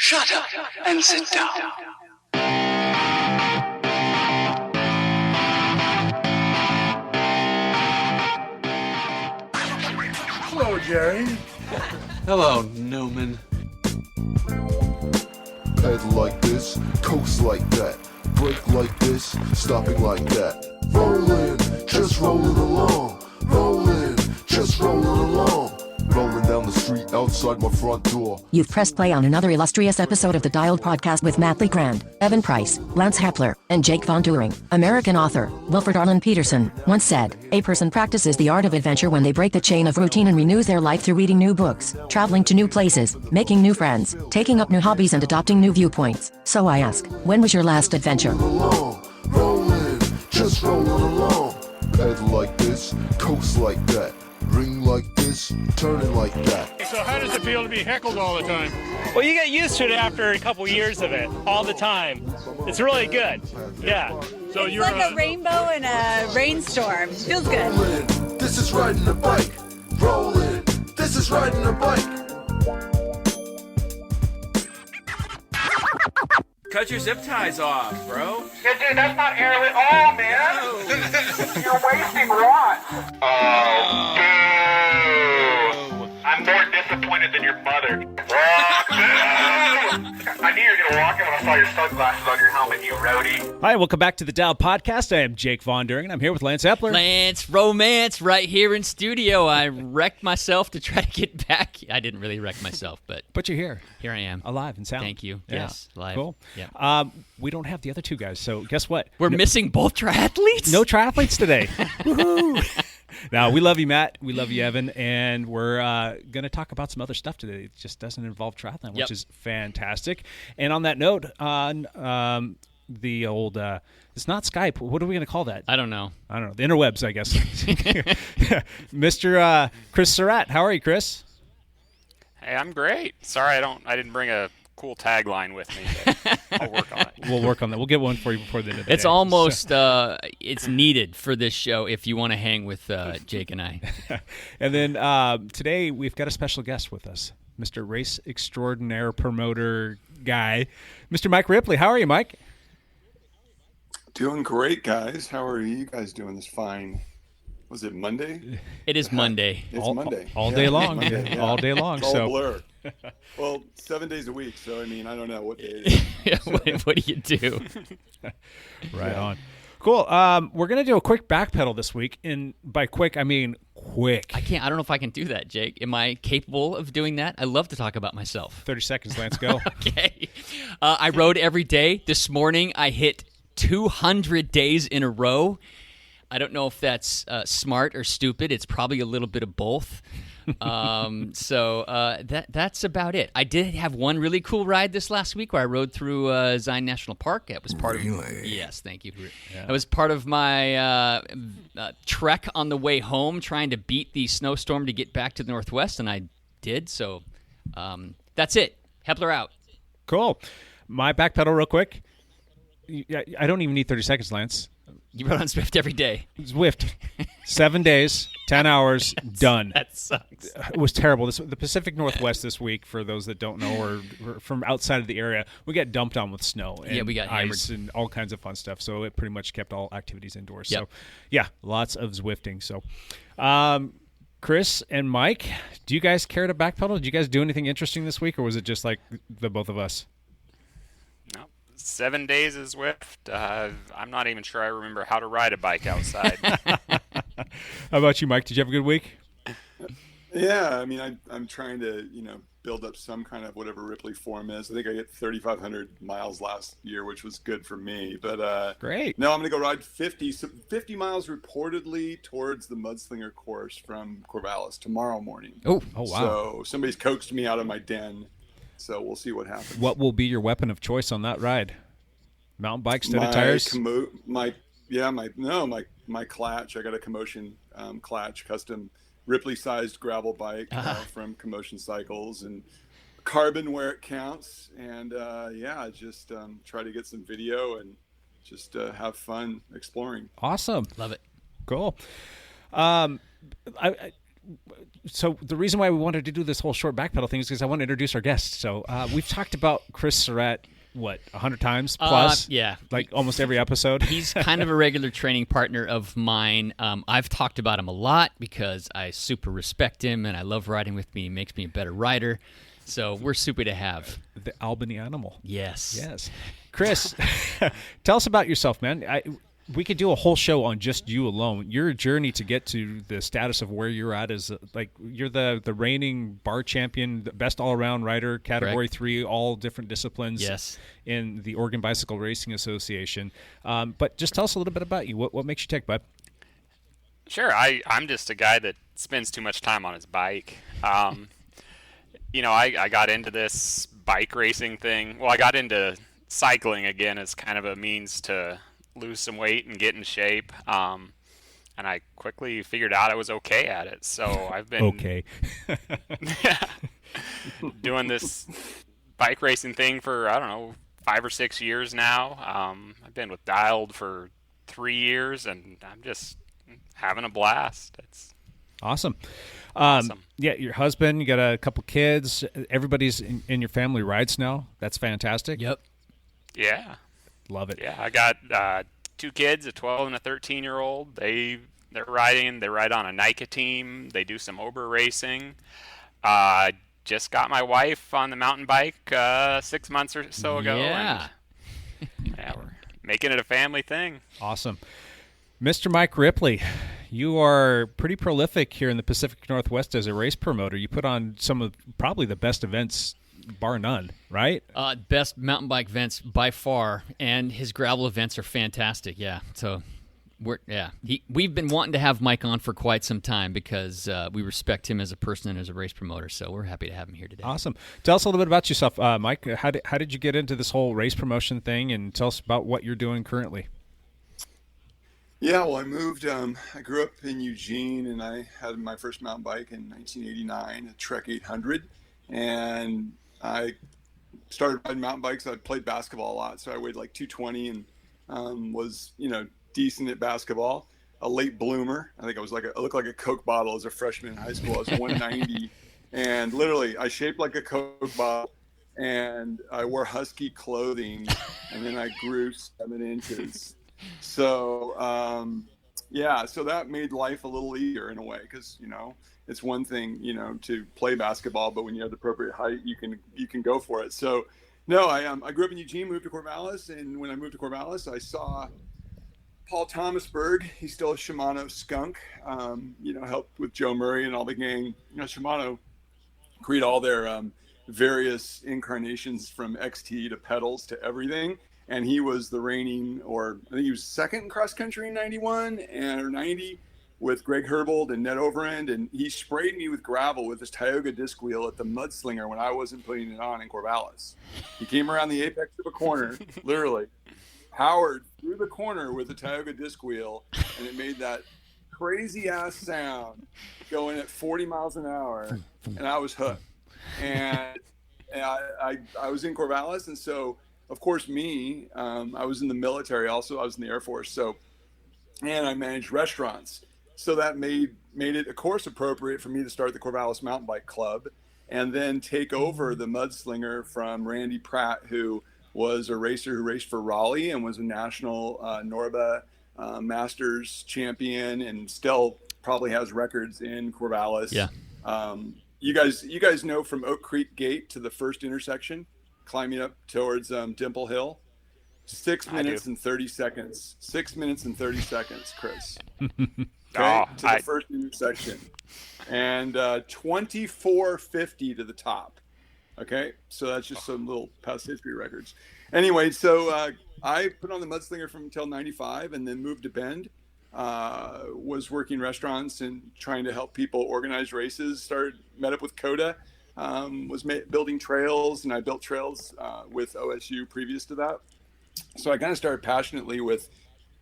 Shut up and sit down. Hello, Jerry. Hello, Newman. Head like this, coast like that, brake like this, stopping like that. Rolling, just rolling along. Rolling, just rolling along. Rolling down the street outside my front door. You've pressed play on another illustrious episode of the Dialed Podcast with Matt Lee Grand, Evan Price, Lance Hepler, and Jake Von Turing. American author Wilfred Arlen Peterson once said, "A person practices the art of adventure when they break the chain of routine and renews their life through reading new books, traveling to new places, making new friends, taking up new hobbies, and adopting new viewpoints." So I ask, when was your last adventure? Rolling, just rolling along. Head like this, coast like that, ring like this, turning like that. So how does it feel to be heckled all the time? Well, you get used to it after a couple years of it, all the time. It's really good. Yeah. So It's like a rainbow in a rainstorm. Feels good. Rolling, this is riding a bike. Rolling, this is riding a bike. Cut your zip ties off, bro. Yeah, dude, that's not air at all, man. You're wasting rot. Oh, boo. I'm more disappointed than your mother. I knew you were going to walk in when I saw your sunglasses on your helmet, you roadie. Hi, welcome back to the Dial Podcast. I am Jake Von During, and I'm here with Lance Hepler. Lance Romance right here in studio. I wrecked myself to try to get back. I didn't really wreck myself, but you're here. Here I am. Alive and sound. Thank you. Yeah. Yes, live. Cool. Yeah. We don't have the other two guys, so guess what? We're missing both triathletes? No triathletes today. Woohoo! Now, we love you, Matt. We love you, Evan. And we're going to talk about some other stuff today. It just doesn't involve triathlon, which is fantastic. And on that note, on the old it's not Skype. What are we going to call that? I don't know. The interwebs, I guess. Mr. Chris Surratt. How are you, Chris? Hey, I'm great. Sorry I didn't bring a cool tagline with me, but I'll work on it. We'll work on that. We'll get one for you before the end of the day. It's almost it's needed for this show if you want to hang with Jake and I. And then today we've got a special guest with us, Mr. Race Extraordinaire Promoter guy, Mr. Mike Ripley. How are you, Mike? Doing great, guys. How are you guys doing this fine? Was it Monday? It is Monday. It's Monday. All day long. Monday, yeah. All day long. It's all so. a blur. Well, 7 days a week, so I mean, I don't know what day it is. What do you do? Right on. Cool. We're going to do a quick backpedal this week. And by quick, I mean quick. I don't know if I can do that, Jake. Am I capable of doing that? I love to talk about myself. 30 seconds, Lance, go. Okay. I rode every day. This morning, I hit 200 days in a row. I don't know if that's smart or stupid. It's probably a little bit of both. So that's about it. I did have one really cool ride this last week where I rode through Zion National Park. It was part of yes, thank you. Yeah. It was part of my trek on the way home, trying to beat the snowstorm to get back to the Northwest, and I did. So that's it. Hepler out. Cool. My backpedal real quick. I don't even need 30 seconds, Lance. You rode on Zwift every day. Zwift. 7 days, 10 hours, done. That sucks. It was terrible. The Pacific Northwest this week, for those that don't know or from outside of the area, we got dumped on with snow and we got ice hammered. and all kinds of fun stuff. So it pretty much kept all activities indoors. Yep. So, yeah, lots of Zwifting. So, Chris and Mike, do you guys care to backpedal? Did you guys do anything interesting this week, or was it just like the both of us? No, 7 days is Zwift. I'm not even sure I remember how to ride a bike outside. How about you, Mike? Did you have a good week? Yeah, I mean, I'm trying to, build up some kind of whatever Ripley form is. I think I hit 3,500 miles last year, which was good for me. But great. No, I'm going to go ride 50 miles reportedly towards the Mudslinger course from Corvallis tomorrow morning. Oh, wow. So somebody's coaxed me out of my den. So we'll see what happens. What will be your weapon of choice on that ride? Mountain bike, steady tires? My Clatch. I got a Commotion Clatch, custom Ripley-sized gravel bike from Commotion Cycles, and carbon where it counts. And just try to get some video and just have fun exploring. Awesome. Love it. Cool. so the reason why we wanted to do this whole short backpedal thing is because I want to introduce our guests. So we've talked about Chris Surratt, 100 times plus? Yeah. Like almost every episode? He's kind of a regular training partner of mine. I've talked about him a lot because I super respect him and I love riding with me. He makes me a better rider. So we're super to have. The Albany Animal. Yes. Yes. Chris, tell us about yourself, man. We could do a whole show on just you alone. Your journey to get to the status of where you're at is like you're the reigning bar champion, the best all-around rider, Category 3, all different disciplines. Yes. In the Oregon Bicycle Racing Association. But just tell us a little bit about you. What makes you tick, bud? Sure. I'm just a guy that spends too much time on his bike. I got into this bike racing thing. Well, I got into cycling again as kind of a means to lose some weight and get in shape. And I quickly figured out I was okay at it. So I've been doing this bike racing thing for, 5 or 6 years now. I've been with Dialed for 3 years, and I'm just having a blast. It's awesome. awesome. Yeah, your husband, you got a couple kids. Everybody's in your family rides now. That's fantastic. Yep. Yeah. Love it. Yeah, I got 2 kids, a 12 and a 13-year-old. They're riding. They ride on a NICA team. They do some Ober racing. Just got my wife on the mountain bike 6 months or so ago. Yeah. And, we're making it a family thing. Awesome. Mr. Mike Ripley, you are pretty prolific here in the Pacific Northwest as a race promoter. You put on some of probably the best events, bar none, right? Best mountain bike events by far, and his gravel events are fantastic. Yeah, so we've been wanting to have Mike on for quite some time because we respect him as a person and as a race promoter. So we're happy to have him here today. Awesome. Tell us a little bit about yourself, Mike. How did you get into this whole race promotion thing, and tell us about what you're doing currently? Yeah, well, I moved. I grew up in Eugene, and I had my first mountain bike in 1989, a Trek 800, and I started riding mountain bikes. I played basketball a lot, so I weighed like 220 and was, decent at basketball. A late bloomer. I think I looked like a Coke bottle as a freshman in high school. I was 190, and literally I shaped like a Coke bottle, and I wore Husky clothing, and then I grew 7 inches. So, so that made life a little easier in a way because, it's one thing, to play basketball, but when you have the appropriate height, you can go for it. So, no, I grew up in Eugene, moved to Corvallis, and when I moved to Corvallis, I saw Paul Thomasberg. He's still a Shimano skunk, helped with Joe Murray and all the gang. Shimano create all their various incarnations from XT to pedals to everything. And he was the reigning, or I think he was second in cross country in 91 or 90 with Greg Herbold and Ned Overend. And he sprayed me with gravel with his Tioga disc wheel at the Mudslinger when I wasn't putting it on in Corvallis. He came around the apex of a corner, literally, powered through the corner with the Tioga disc wheel, and it made that crazy ass sound going at 40 miles an hour. And I was hooked. And I was in Corvallis, and so, of course, I was in the military also. I was in the Air Force. And I managed restaurants. So that made it, of course, appropriate for me to start the Corvallis Mountain Bike Club and then take over the Mudslinger from Randy Pratt, who was a racer who raced for Raleigh and was a national Norba Masters champion and still probably has records in Corvallis. Yeah. You guys know from Oak Creek Gate to the first intersection, climbing up towards Dimple Hill, 6 minutes and 30 seconds. 6 minutes and 30 seconds, Chris. To the first intersection, and 24:50 to the top. Okay, so that's just some little past history records. Anyway, so I put on the Mudslinger from until 95, and then moved to Bend. Was working restaurants and trying to help people organize races. Met up with Coda. Was building trails, and I built trails with OSU previous to that. So I kind of started passionately with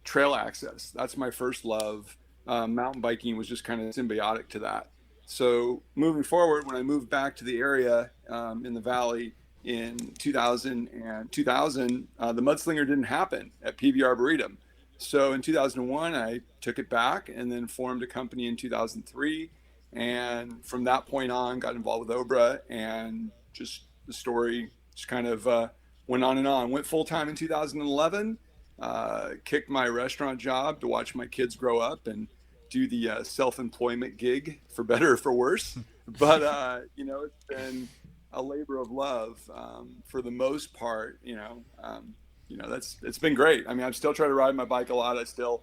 trail access. That's my first love. Mountain biking was just kind of symbiotic to that. So moving forward, when I moved back to the area in the Valley in 2000, the Mudslinger didn't happen at PB Arboretum. So in 2001, I took it back and then formed a company in 2003. And from that point on, got involved with Obra, and just the story just kind of went on and on. Went full-time in 2011, kicked my restaurant job to watch my kids grow up and do the self-employment gig, for better or for worse. But, it's been a labor of love for the most part. It's been great. I mean, I'm still trying to ride my bike a lot. I still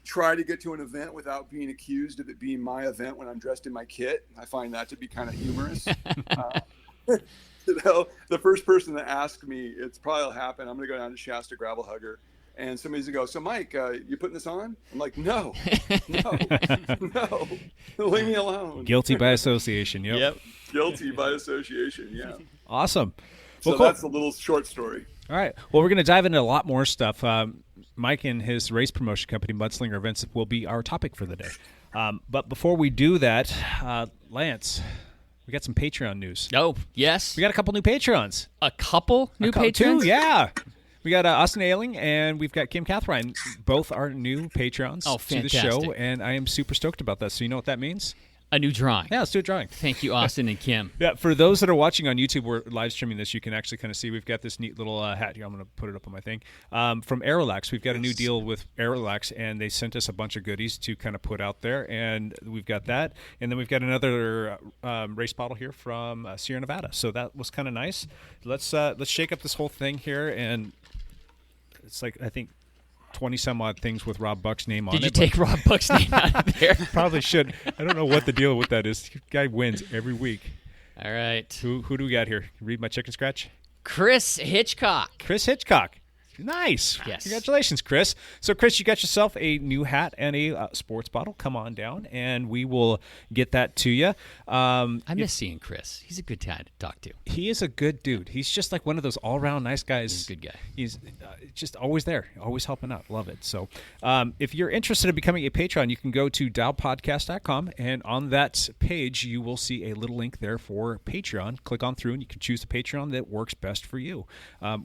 try to get to an event without being accused of it being my event when I'm dressed in my kit. I find that to be kind of humorous. The first person that asked me, it's probably will happen. I'm going to go down to Shasta Gravel Hugger, and somebody's going to go, "So Mike, you putting this on?" I'm like, no, leave me alone. Guilty by association. Yep. Guilty by association. Yeah. Awesome. So Well, cool. that's a little short story. All right. Well, we're going to dive into a lot more stuff. Mike and his race promotion company, Mudslinger Events, will be our topic for the day. But before we do that, Lance, we got some Patreon news. Oh, yes. We got a couple new Patreons. A couple new patrons? Two, yeah. We got Austin Ailing and we've got Kim Catherine. Both are new Patrons to the show, and I am super stoked about that. So you know what that means? A new drawing. Yeah, let's do a drawing. Thank you, Austin and Kim. Yeah, for those that are watching on YouTube, we're live streaming this. You can actually kind of see we've got this neat little hat here. I'm going to put it up on my thing. From Aerolax, we've got a new deal with Aerolax, and they sent us a bunch of goodies to kind of put out there, and we've got that. And then we've got another race bottle here from Sierra Nevada. So that was kind of nice. Let's shake up this whole thing here, and it's like, I think, 20-some-odd things with Rob Buck's name on it. Did you take Rob Buck's name out of there? Probably should. I don't know what the deal with that is. The guy wins every week. All right. Who do we got here? Read my chicken scratch? Chris Hitchcock. Chris Hitchcock. Nice. Yes. Congratulations, Chris. So, Chris, you got yourself a new hat and a sports bottle. Come on down, and we will get that to you. I miss seeing Chris. He's a good guy to talk to. He is a good dude. He's just like one of those all-around nice guys. He's a good guy. He's just always there, always helping out. Love it. So if you're interested in becoming a patron, you can go to dialpodcast.com, and on that page, you will see a little link there for Patreon. Click on through, and you can choose the Patreon that works best for you.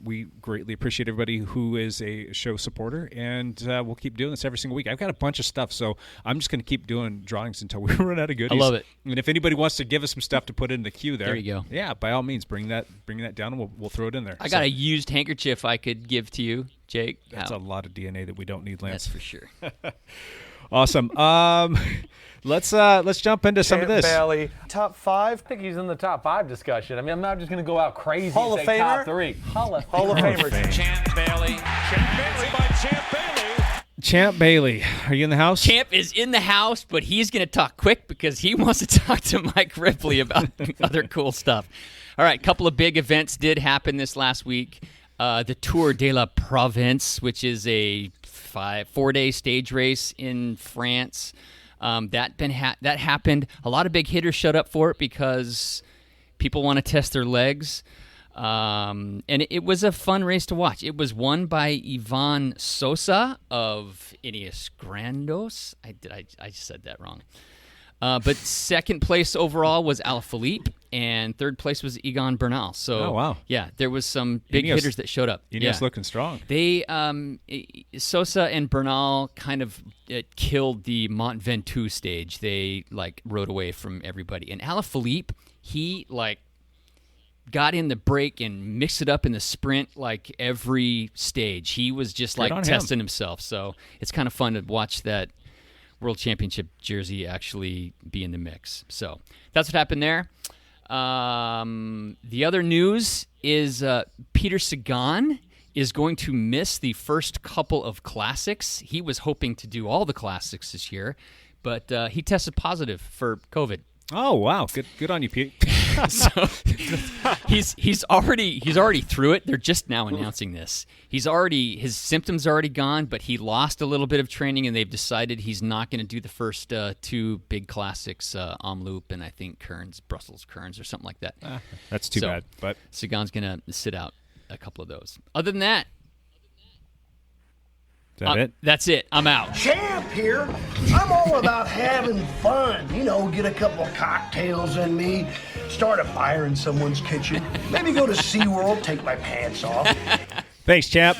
We greatly appreciate everybody who is a show supporter, and we'll keep doing this every single week. I've got a bunch of stuff, so I'm just going to keep doing drawings until we run out of goodies. I love it. And if anybody wants to give us some stuff to put in the queue there, you go. Yeah, by all means, bring that down, and we'll throw it in there. I got a used handkerchief I could give to you, Jake. That's a lot of DNA that we don't need, Lance. That's for sure. Awesome. Let's jump into some of this. Bailey, top 5. I think he's in the top 5 discussion. I mean, I'm not just going to go out crazy Hall and of say Famer? top 3. Hall of Famer. Champ Bailey. Champ Bailey by Champ Bailey. Champ Bailey, are you in the house? Champ is in the house, but he's going to talk quick because he wants to talk to Mike Ripley about other cool stuff. All right, a couple of big events did happen this last week. The Tour de la Provence, which is a 4-day stage race in France. That happened. A lot of big hitters showed up for it because people want to test their legs. And it was a fun race to watch. It was won by Ivan Sosa of Ineos Grandos. I just said that wrong. But second place overall was Alaphilippe, and third place was Egan Bernal. So, oh, wow. Yeah, there was some big hitters that showed up. Ineos looking strong. They Sosa and Bernal kind of killed the Mont Ventoux stage. They rode away from everybody. And Alaphilippe, he got in the break and mixed it up in the sprint every stage. He was just testing himself. So it's kind of fun to watch that World Championship jersey actually be in the mix. So that's what happened there. The other news is Peter Sagan is going to miss the first couple of classics. He was hoping to do all the classics this year, but he tested positive for COVID. Oh wow, good on you, Pete. So he's already through it. They're just now announcing this. His symptoms are already gone, but he lost a little bit of training, and they've decided he's not going to do the first 2 big classics, Omloop and I think Brussels Kearns or something like that. That's too bad. But Sagan's going to sit out a couple of those. Other than that, is that it? That's it. I'm out. Champ here. I'm all about having fun. Get a couple of cocktails in me, start a fire in someone's kitchen, maybe go to SeaWorld, take my pants off. Thanks, Champ.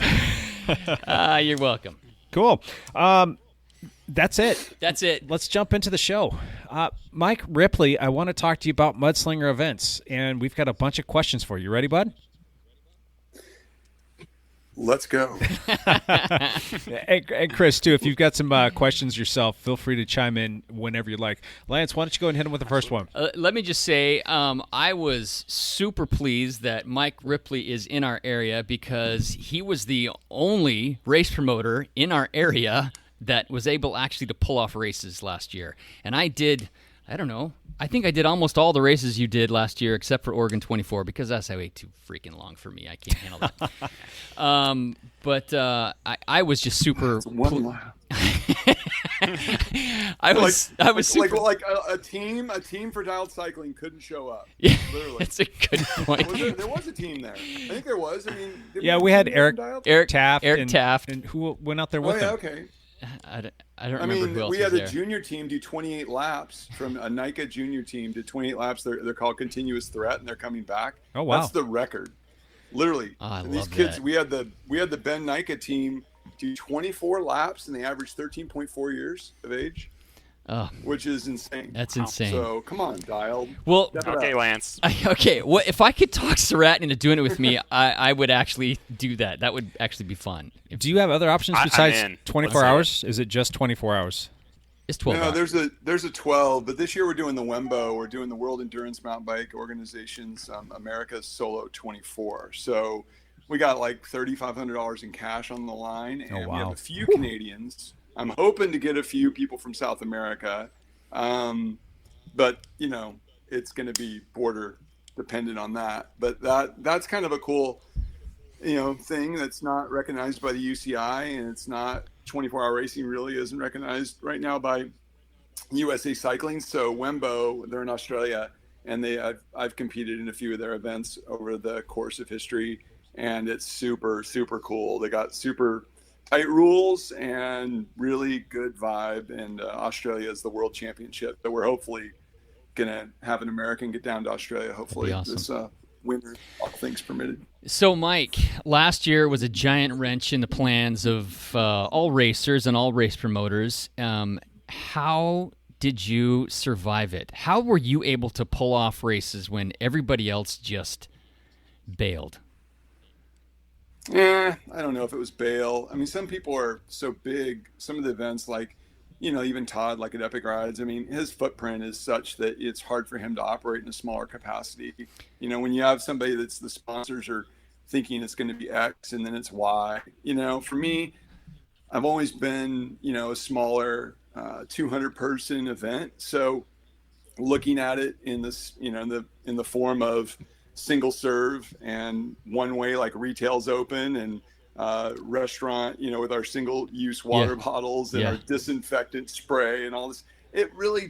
You're welcome. Cool. That's it. That's it. Let's jump into the show. Mike Ripley, I want to talk to you about Mudslinger Events, and we've got a bunch of questions for you. Ready, bud? Let's go. And Chris, too, if you've got some questions yourself, feel free to chime in whenever you like. Lance, why don't you go ahead and hit him with the first one? Let me just say, I was super pleased that Mike Ripley is in our area because he was the only race promoter in our area that was able actually to pull off races last year. And I think I did almost all the races you did last year except for Oregon 24 because that's way too freaking long for me. I can't handle that. But I was just super. One lap. I was super. Like a team for Dialed Cycling couldn't show up. Yeah, literally. that's a good point. There was a team there. I think there was. I mean, we had Eric Taft. Taft. And who went out there with him? Okay. I don't remember who else we was had there. a junior team do 28 laps from a NICA junior team did 28 laps. They're called Continuous Threat, and they're coming back. Oh wow, that's the record. Literally, I and these love kids. that. We had the Ben NICA team do 24 laps, and they averaged 13.4 years of age. Oh, which is insane. That's insane. So come on, Dialed. Well, okay, Lance. Okay, well, if I could talk Surratt into doing it with me, I would actually do that. That would actually be fun. Do you have other options besides 24 Let's hours? Is it just 24 hours? It's 12 hours. No, there's a 12, but this year we're doing the WEMBO. We're doing the World Endurance Mountain Bike Organization's America's Solo 24. So we got like $3,500 in cash on the line, and we have a few Canadians. I'm hoping to get a few people from South America, but it's going to be border dependent on that. But that's kind of a cool, thing that's not recognized by the UCI, and it's not 24-hour racing really isn't recognized right now by USA Cycling. So WEMBO, they're in Australia, and I've competed in a few of their events over the course of history, and it's super, super cool. They got super tight rules and really good vibe, and Australia is the world championship, but we're hopefully gonna have an American get down to Australia hopefully this winter, all things permitted. So Mike, last year was a giant wrench in the plans of all racers and all race promoters. How did you survive it? How were you able to pull off races when everybody else just bailed? I don't know if it was bail. I mean, some people are so big. Some of the events, like, even Todd, like at Epic Rides, I mean, his footprint is such that it's hard for him to operate in a smaller capacity. When you have somebody that's the sponsors are thinking it's going to be X and then it's Y. For me, I've always been, a smaller 200-person event. So looking at it in this, in the form of single serve and one way, like retail's open, and restaurant, with our single use water bottles and our disinfectant spray and all this. It really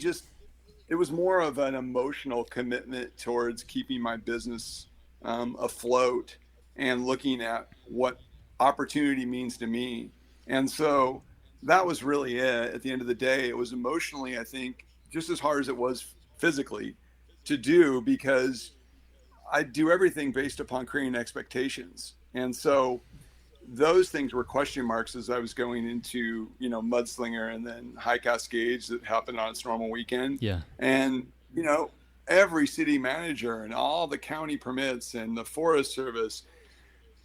it was more of an emotional commitment towards keeping my business afloat and looking at what opportunity means to me. And so that was really it. At the end of the day, it was emotionally, I think, just as hard as it was physically to do, because I do everything based upon creating expectations. And so those things were question marks as I was going into, Mudslinger and then High Cascades that happened on its normal weekend. Yeah. And, every city manager and all the county permits and the Forest Service,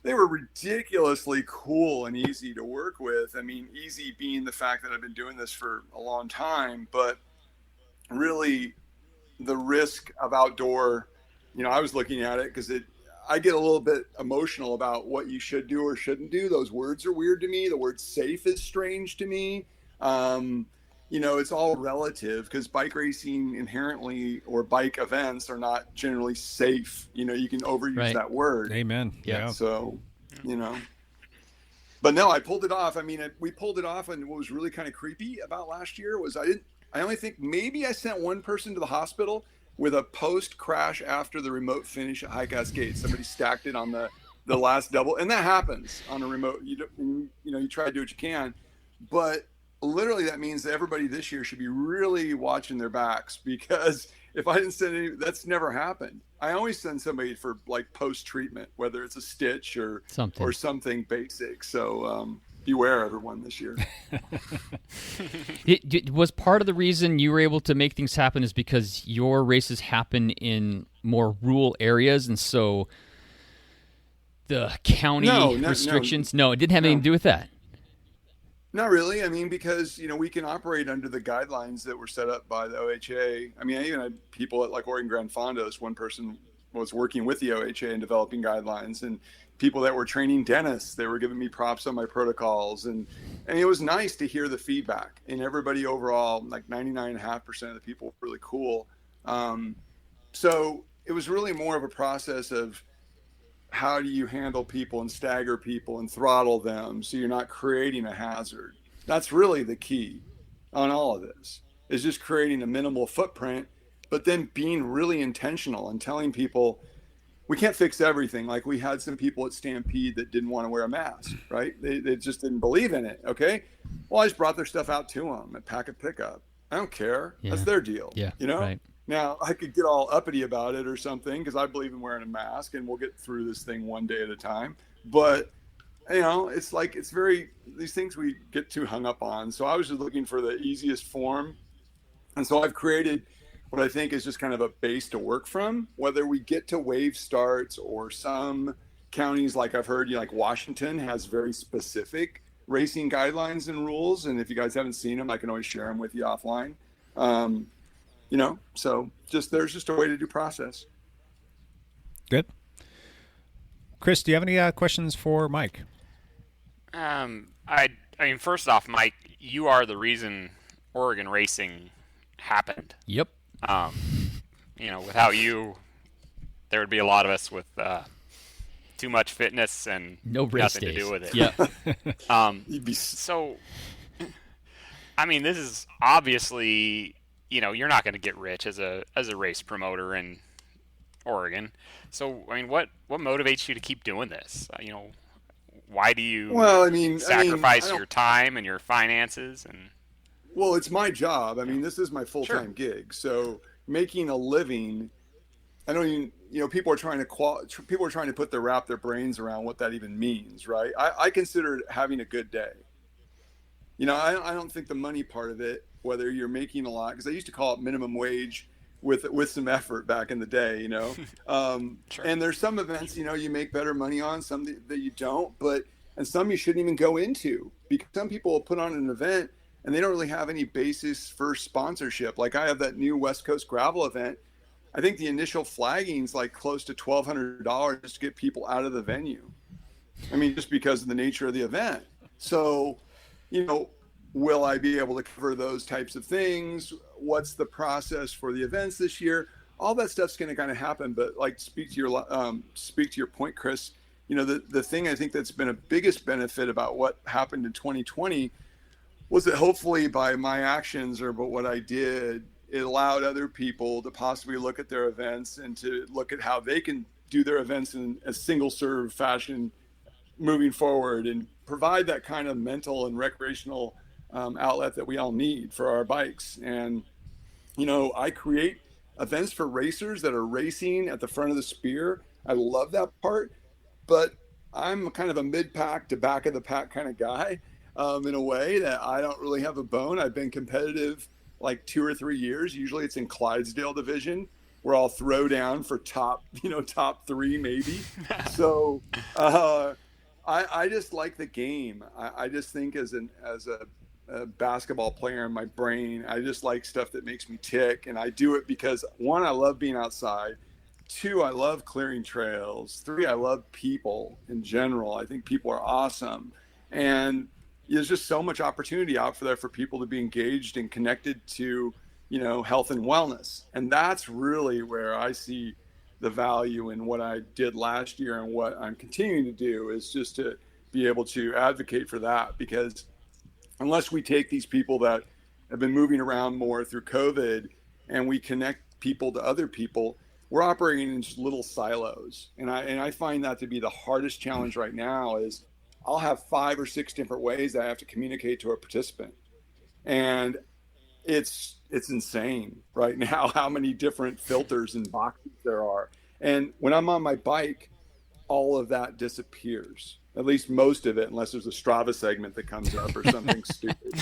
they were ridiculously cool and easy to work with. I mean, easy being the fact that I've been doing this for a long time, but really the risk of outdoor, I was looking at it because I get a little bit emotional about what you should do or shouldn't do. Those words are weird to me. The word safe is strange to me. It's all relative, because bike racing inherently, or bike events, are not generally safe. You can overuse that word. Amen. Yeah. So, but no, I pulled it off. I mean, we pulled it off. And what was really kind of creepy about last year was I only think maybe I sent one person to the hospital with a post crash after the remote finish at High Cascade. Somebody stacked it on the last double, and that happens on a remote. You try to do what you can, but literally that means that everybody this year should be really watching their backs, because if I didn't send any, that's never happened. I always send somebody for like post treatment, whether it's a stitch or something basic. So beware everyone this year. Was part of the reason you were able to make things happen is because your races happen in more rural areas, and so the county restrictions? No, it didn't have anything to do with that. Not really. I mean, because, we can operate under the guidelines that were set up by the OHA. I mean, I even had people at like Oregon Grand Fondos. One person was working with the OHA and developing guidelines, and people that were training dentists, they were giving me props on my protocols. And it was nice to hear the feedback. And everybody overall, like 99.5% of the people were really cool. So it was really more of a process of, how do you handle people and stagger people and throttle them so you're not creating a hazard? That's really the key on all of this, is just creating a minimal footprint, but then being really intentional and telling people we can't fix everything. Like we had some people at Stampede that didn't want to wear a mask, right? They just didn't believe in it. Okay. Well, I just brought their stuff out to them at Packet Pickup. I don't care. Yeah. That's their deal. Yeah. Right. Now, I could get all uppity about it or something because I believe in wearing a mask, and we'll get through this thing one day at a time. But, it's like these things we get too hung up on. So I was just looking for the easiest form. And so I've created what I think is just kind of a base to work from, whether we get to wave starts or some counties, like I've heard, like Washington has very specific racing guidelines and rules. And if you guys haven't seen them, I can always share them with you offline. So there's just a way to do process. Good. Chris, do you have any questions for Mike? I mean, first off, Mike, you are the reason Oregon racing happened. Yep. Without you, there would be a lot of us with too much fitness and no race nothing days. to do with it. Yeah. So, I mean, this is obviously, you're not going to get rich as a race promoter in Oregon. So, I mean, what motivates you to keep doing this? Why do you sacrifice your time and your finances? Well, it's my job. I mean, this is my full-time gig. So making a living, I don't even, people are trying to wrap their brains around what that even means, right? I consider it having a good day. I don't think the money part of it, whether you're making a lot, because I used to call it minimum wage with some effort back in the day, Sure. And there's some events, you make better money on, some that you don't, and some you shouldn't even go into, because some people will put on an event and they don't really have any basis for sponsorship. Like I have that new West Coast gravel event. I think the initial flagging's like close to $1,200 to get people out of the venue. I mean, just because of the nature of the event. So, will I be able to cover those types of things? What's the process for the events this year? All that stuff's going to kind of happen. But like speak to your point, Chris. The thing I think that's been a biggest benefit about what happened in 2020 was that hopefully by my actions or but what I did, it allowed other people to possibly look at their events and to look at how they can do their events in a single serve fashion moving forward and provide that kind of mental and recreational outlet that we all need for our bikes. And, I create events for racers that are racing at the front of the spear. I love that part, but I'm kind of a mid-pack to back of the pack kind of guy. In a way that I don't really have a bone. I've been competitive like 2 or 3 years. Usually it's in Clydesdale division where I'll throw down for top 3 maybe. So I just like the game. I just think as a basketball player in my brain, I just like stuff that makes me tick. And I do it because 1, I love being outside. 2, I love clearing trails. 3, I love people in general. I think people are awesome. And there's just so much opportunity out there for people to be engaged and connected to, health and wellness. And that's really where I see the value in what I did last year and what I'm continuing to do, is just to be able to advocate for that. Because unless we take these people that have been moving around more through COVID and we connect people to other people, we're operating in just little silos. And I find that to be the hardest challenge right now. Is I'll have 5 or 6 different ways that I have to communicate to a participant. And it's insane right now how many different filters and boxes there are. And when I'm on my bike, all of that disappears. At least most of it, unless there's a Strava segment that comes up or something stupid.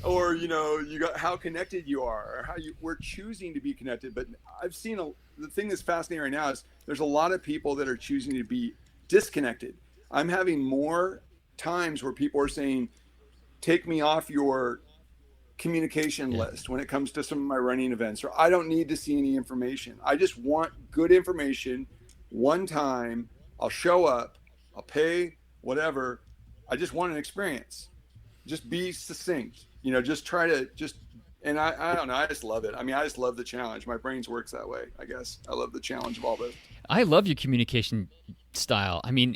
Or, you got how connected you are, or we're choosing to be connected. But I've seen the thing that's fascinating right now is there's a lot of people that are choosing to be disconnected. I'm having more times where people are saying, take me off your communication list when it comes to some of my running events, or I don't need to see any information. I just want good information one time. I'll show up, I'll pay, whatever. I just want an experience. Just be succinct, just try to and I don't know. I just love it. I mean, I just love the challenge. My brain works that way, I guess. I love the challenge of all this. I love your communication style. I mean,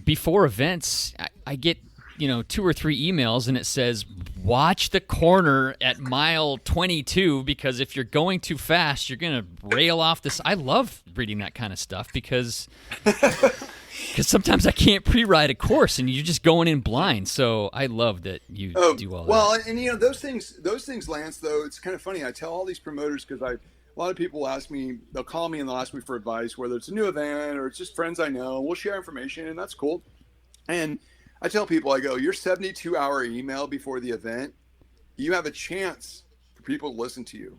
before events, I get, 2 or 3 emails and it says, watch the corner at mile 22 because if you're going too fast, you're going to rail off this. I love reading that kind of stuff because sometimes I can't pre-ride a course and you're just going in blind. So I love that you do all that. Well, and those things, Lance, though, it's kind of funny. I tell all these promoters because a lot of people ask me, they'll call me and they'll ask me for advice, whether it's a new event or it's just friends I know. We'll share information and that's cool. And I tell people, I go, your 72-hour email before the event, you have a chance for people to listen to you.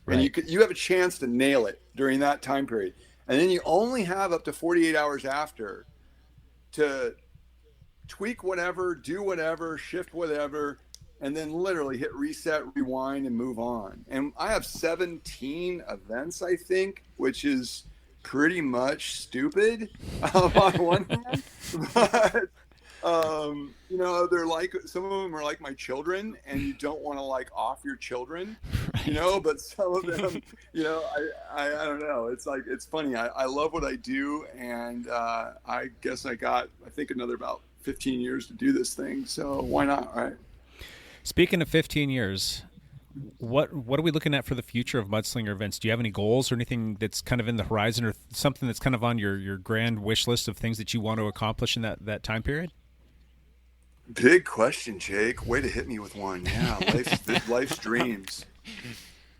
Right. And you have a chance to nail it during that time period. And then you only have up to 48 hours after to tweak whatever, do whatever, shift whatever, and then literally hit reset, rewind, and move on. And I have 17 events, I think, which is pretty much stupid on one hand. But they're like, some of them are like my children, and you don't want to off your children, right. But some of them, I don't know. It's it's funny. I love what I do. And I guess I think another about 15 years to do this thing. So why not? Right. Speaking of 15 years, what are we looking at for the future of Mudslinger Events? Do you have any goals or anything that's kind of in the horizon or something that's kind of on your grand wish list of things that you want to accomplish in that time period? Big question, Jake. Way to hit me with one. Yeah, life's dreams.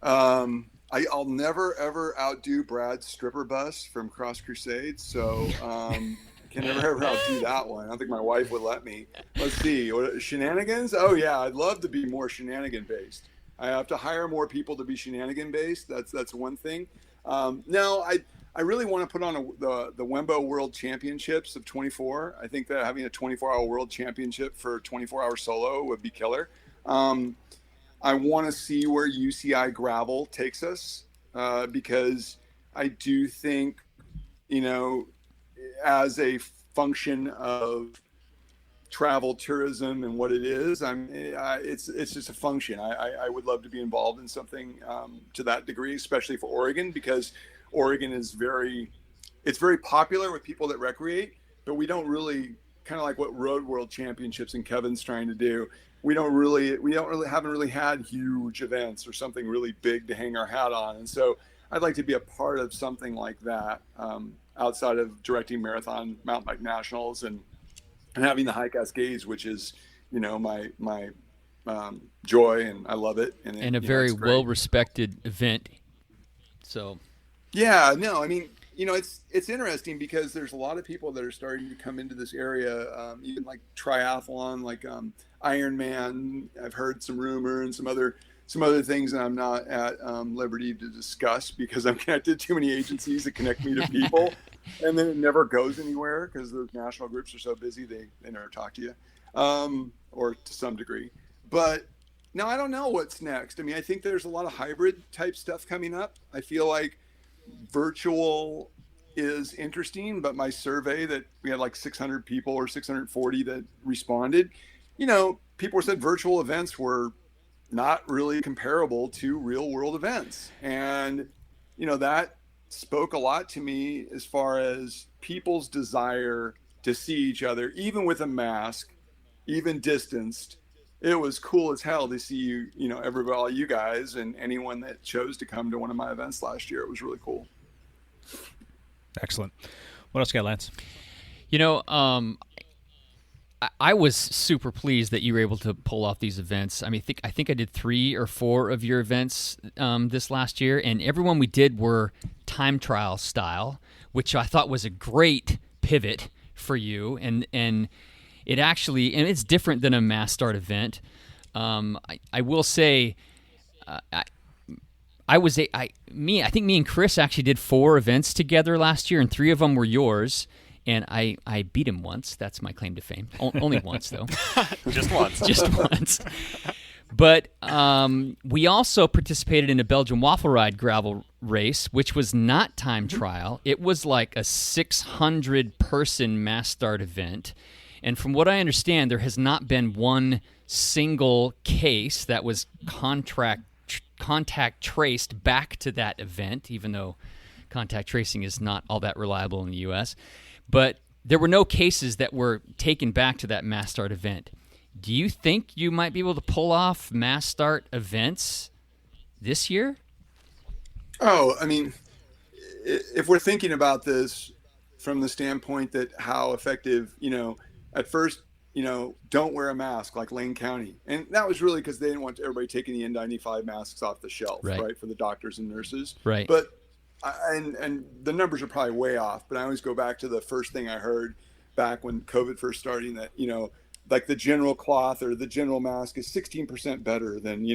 I'll never ever outdo Brad's stripper bus from Cross Crusades, so can never ever outdo that one. I don't think my wife would let me. Let's see, shenanigans. Oh yeah, I'd love to be more shenanigan based. I have to hire more people to be shenanigan based. That's one thing. No, I really want to put on the Wembo World Championships of 24. I think that having a 24-hour World Championship for 24-hour solo would be killer. I want to see where UCI gravel takes us because I do think, as a function of travel tourism and what it is, it's just a function. I would love to be involved in something to that degree, especially for Oregon, because Oregon is very popular with people that recreate, but we don't really, kind of like what Road World Championships and Kevin's trying to do. We haven't really had huge events or something really big to hang our hat on. And so I'd like to be a part of something like that, outside of directing marathon mountain bike nationals and having the High Cascades, which is, my joy, and I love it. And a very well-respected event. So. Yeah, no, I mean, it's interesting because there's a lot of people that are starting to come into this area, even like triathlon, like Ironman. I've heard some rumor and some other things that I'm not at liberty to discuss because I'm connected to too many agencies that connect me to people, and then it never goes anywhere because those national groups are so busy they never talk to you, or to some degree. But no, I don't know what's next. I mean, I think there's a lot of hybrid type stuff coming up. I feel like virtual is interesting, but my survey that we had like 600 people or 640 that responded, people said virtual events were not really comparable to real world events. And, that spoke a lot to me as far as people's desire to see each other, even with a mask, even distanced. It was cool as hell to see all you guys and anyone that chose to come to one of my events last year. It was really cool. Excellent. What else you got, Lance? I was super pleased that you were able to pull off these events. I mean, I think I did 3 or 4 of your events this last year, and every one we did were time trial style, which I thought was a great pivot for you. And it actually, and it's different than a mass start event. I will say, I think me and Chris actually did 4 events together last year, and 3 of them were yours. And I beat him once. That's my claim to fame. Only once, though. Just once. Just once. But we also participated in a Belgian waffle ride gravel race, which was not time trial. It was like a 600-person mass start event. And from what I understand, there has not been one single case that was contact traced back to that event, even though contact tracing is not all that reliable in the U.S., but there were no cases that were taken back to that mass start event. Do you think you might be able to pull off mass start events this year? Oh, I mean, if we're thinking about this from the standpoint that how effective, at first, don't wear a mask like Lane County. And that was really because they didn't want everybody taking the N95 masks off the shelf, right, for the doctors and nurses. Right. But and the numbers are probably way off, but I always go back to the first thing I heard back when COVID first starting, that, like the general cloth or the general mask is 16% better than,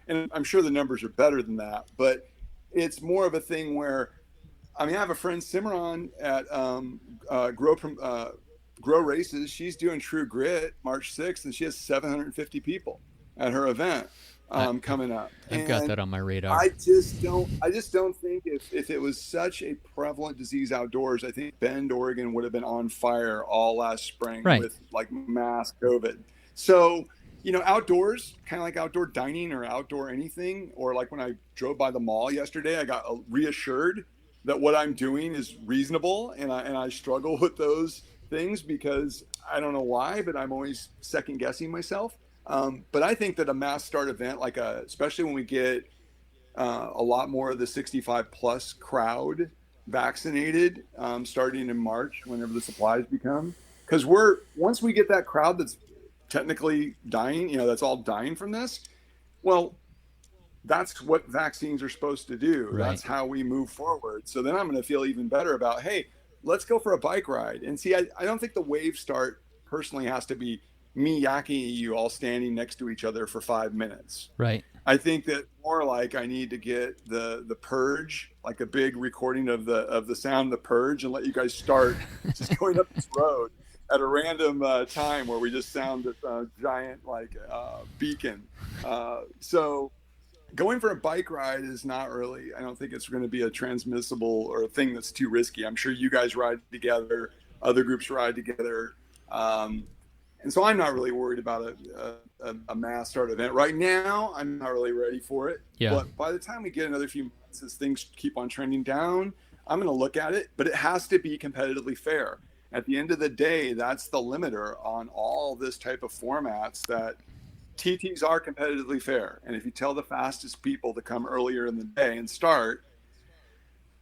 and I'm sure the numbers are better than that, but it's more of a thing where, I have a friend, Cimarron, at Grow Races. She's doing True Grit March 6th, and she has 750 people at her event coming up. I've got that on my radar. I just don't think if it was such a prevalent disease outdoors, I think Bend, Oregon would have been on fire all last spring with like mass COVID. So, outdoors, kind of like outdoor dining or outdoor anything, or like when I drove by the mall yesterday, I got reassured that what I'm doing is reasonable, and I struggle with those things because I don't know why, but I'm always second guessing myself. But I think that a mass start event, especially when we get a lot more of the 65 plus crowd vaccinated, starting in March, whenever the supplies become, because once we get that crowd that's technically dying, that's all dying from this. Well, that's what vaccines are supposed to do. Right. That's how we move forward. So then I'm going to feel even better about, hey, let's go for a bike ride. And see, I don't think the wave start personally has to be me yakking at you all standing next to each other for 5 minutes. Right. I think that more like I need to get the purge, like a big recording of the sound of the purge, and let you guys start just going up this road at a random time where we just sound this giant beacon. So going for a bike ride is not really, I don't think it's going to be a transmissible or a thing that's too risky. I'm sure you guys ride together, other groups ride together. And so I'm not really worried about a mass start event. Right now, I'm not really ready for it. Yeah. But by the time we get another few months, as things keep on trending down, I'm going to look at it. But it has to be competitively fair. At the end of the day, that's the limiter on all this type of formats, that TTs are competitively fair. And if you tell the fastest people to come earlier in the day and start,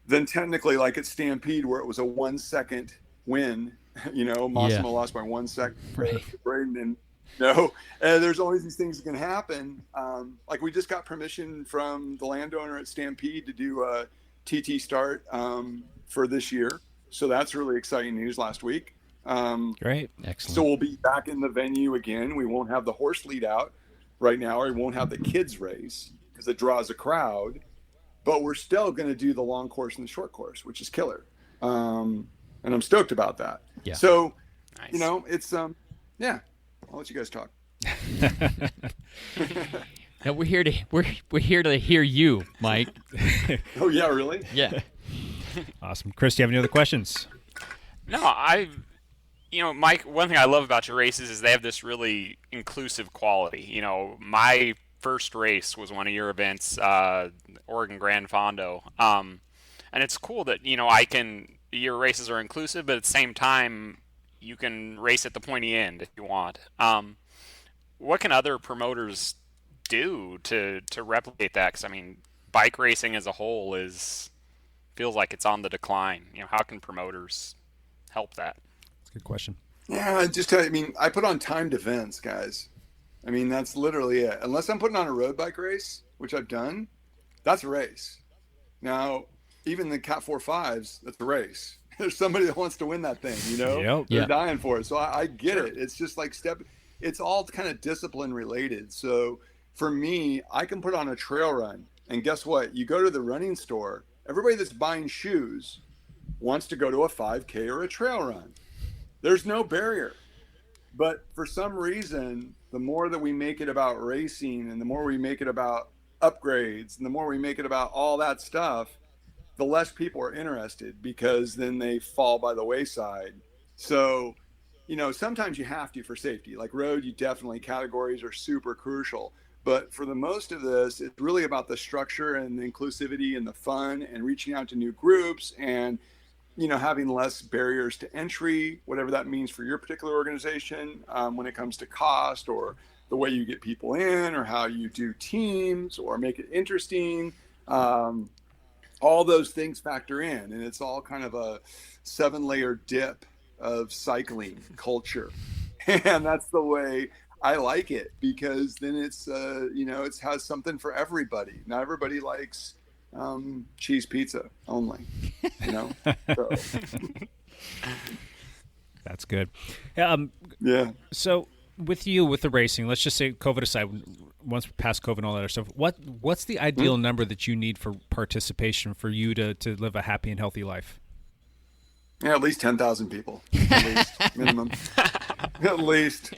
then technically, like at Stampede, where it was a 1 second win, Massimo lost by 1 second. Right. And and there's always these things that can happen. Like we just got permission from the landowner at Stampede to do a TT start for this year. So that's really exciting news last week. Great. Excellent. So we'll be back in the venue again. We won't have the horse lead out right now, or we won't have the kids race because it draws a crowd, but we're still going to do the long course and the short course, which is killer. And I'm stoked about that. Yeah. So, Nice. It's, I'll let you guys talk. Now we're here to hear you, Mike. Oh yeah, really? Yeah. Awesome. Chris, do you have any other questions? No, Mike, one thing I love about your races is they have this really inclusive quality. My first race was one of your events, Oregon Grand Fondo. And it's cool that, your races are inclusive, but at the same time, you can race at the pointy end if you want. What can other promoters do to replicate that? Because, bike racing as a whole feels like it's on the decline. How can promoters help that? That's a good question. Yeah, I mean, I put on timed events, guys. I mean, that's literally it. Unless I'm putting on a road bike race, which I've done, that's a race. Now, even the Cat 4.5s, that's a race. There's somebody that wants to win that thing, you know? Yep. They're dying for it. So I get it. It's just like it's all kind of discipline related. So for me, I can put on a trail run. And guess what? You go to the running store, everybody that's buying shoes wants to go to a 5K or a trail run. There's no barrier. But for some reason, the more that we make it about racing and the more we make it about upgrades and the more we make it about all that stuff, the less people are interested, because then they fall by the wayside. So, you know, sometimes you have to for safety. Like road, you definitely, categories are super crucial. But for the most of this, it's really about the structure and the inclusivity and the fun and reaching out to new groups and, you know, having less barriers to entry, whatever that means for your particular organization, when it comes to cost or the way you get people in or how you do teams or make it interesting. All those things factor in, and it's all kind of a 7-layer dip of cycling culture. And that's the way I like it, because then it's, you know, it has something for everybody. Not everybody likes cheese pizza only, you know? So. That's good. Yeah. So with you, with the racing, let's just say COVID aside, once past COVID and all that other stuff, what's the ideal number that you need for participation for you to live a happy and healthy life? Yeah, at least 10,000 people, at least, minimum. At least.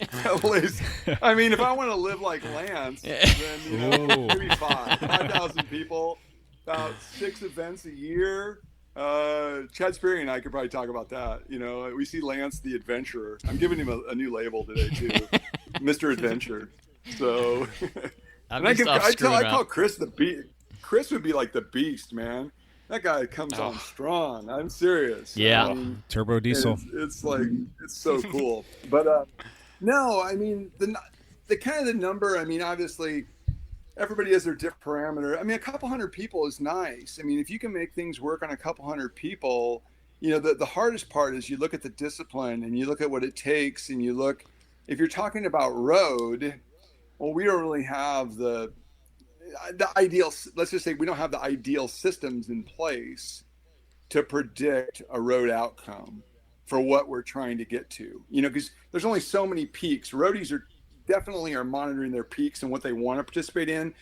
I mean, if I want to live like Lance, then, you know, maybe 5,000 people, about 6 events a year. Chad Sperry and I could probably talk about that. You know, we see Lance the Adventurer. I'm giving him a new label today too, Mr. Adventure. So, I call Chris the Beast. Chris would be like the Beast, man. That guy comes on strong. I'm serious. Yeah, I mean, turbo diesel. It's like, it's so cool. But no, I mean the kind of the number. I mean, obviously, everybody has their different parameter. I mean, a couple hundred people is nice. I mean, if you can make things work on a couple hundred people, you know, the hardest part is you look at the discipline and you look at what it takes, and you look, if you're talking about road, well, we don't really have the ideal, let's just say we don't have the ideal systems in place to predict a road outcome for what we're trying to get to, you know, because there's only so many peaks. Roadies definitely are monitoring their peaks and what they want to participate in.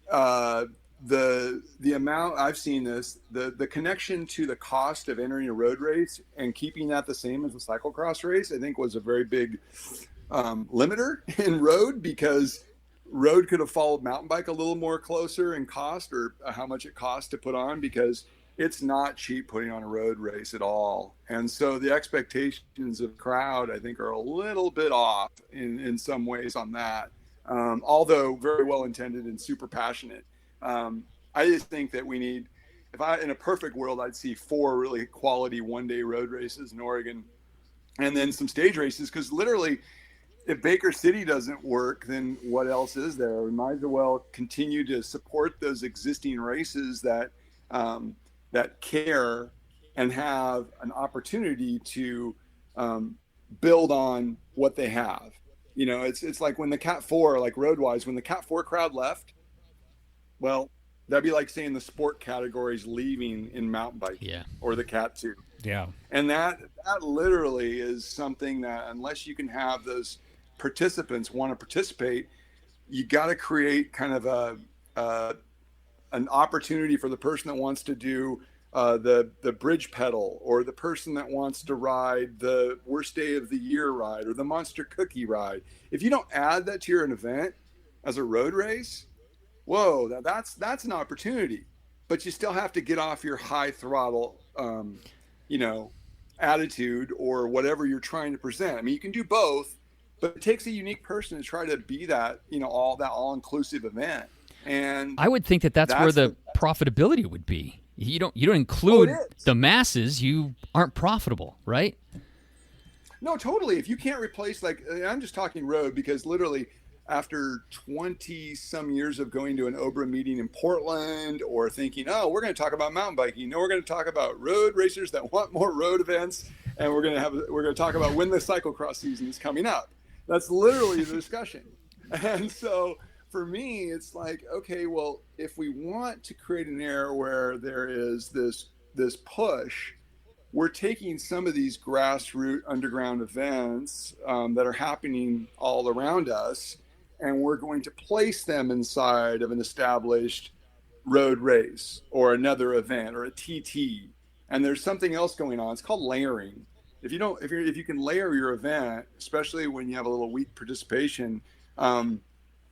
The amount I've seen this, the connection to the cost of entering a road race and keeping that the same as a cyclocross race, I think was a very big limiter in road, because road could have followed mountain bike a little more closer in cost, or how much it costs to put on, because it's not cheap putting on a road race at all. And so the expectations of crowd, I think, are a little bit off in some ways on that. Although very well intended and super passionate. I just think that we need, in a perfect world, I'd see 4 really quality one-day road races in Oregon, and then some stage races, because literally, if Baker City doesn't work, then what else is there? We might as well continue to support those existing races that care and have an opportunity to build on what they have. You know, it's like when the Cat 4, like road-wise, when the Cat 4 crowd left, well, that'd be like saying the sport category's leaving in mountain biking, or the Cat 2. Yeah. And that literally is something that, unless you can have those participants want to participate, you got to create kind of an opportunity for the person that wants to do the bridge pedal, or the person that wants to ride the worst day of the year ride, or the monster cookie ride. If you don't add that to your event as a road race, whoa, that's an opportunity. But you still have to get off your high throttle, you know, attitude or whatever you're trying to present. I mean, you can do both, but it takes a unique person to try to be that, you know, all-inclusive event. And I would think that's where the profitability would be. You don't include the masses, you aren't profitable, right? No, totally. If you can't replace, like, I'm just talking road, because literally after 20 some years of going to an OBRA meeting in Portland, or thinking, oh, we're going to talk about mountain biking, no, we're going to talk about road racers that want more road events, and we're gonna talk about when the cyclocross season is coming up. That's literally the discussion. And so for me, it's like, okay, well, if we want to create an era where there is this push, we're taking some of these grassroots underground events that are happening all around us, and we're going to place them inside of an established road race or another event or a TT. And there's something else going on. It's called layering. If you can layer your event, especially when you have a little weak participation,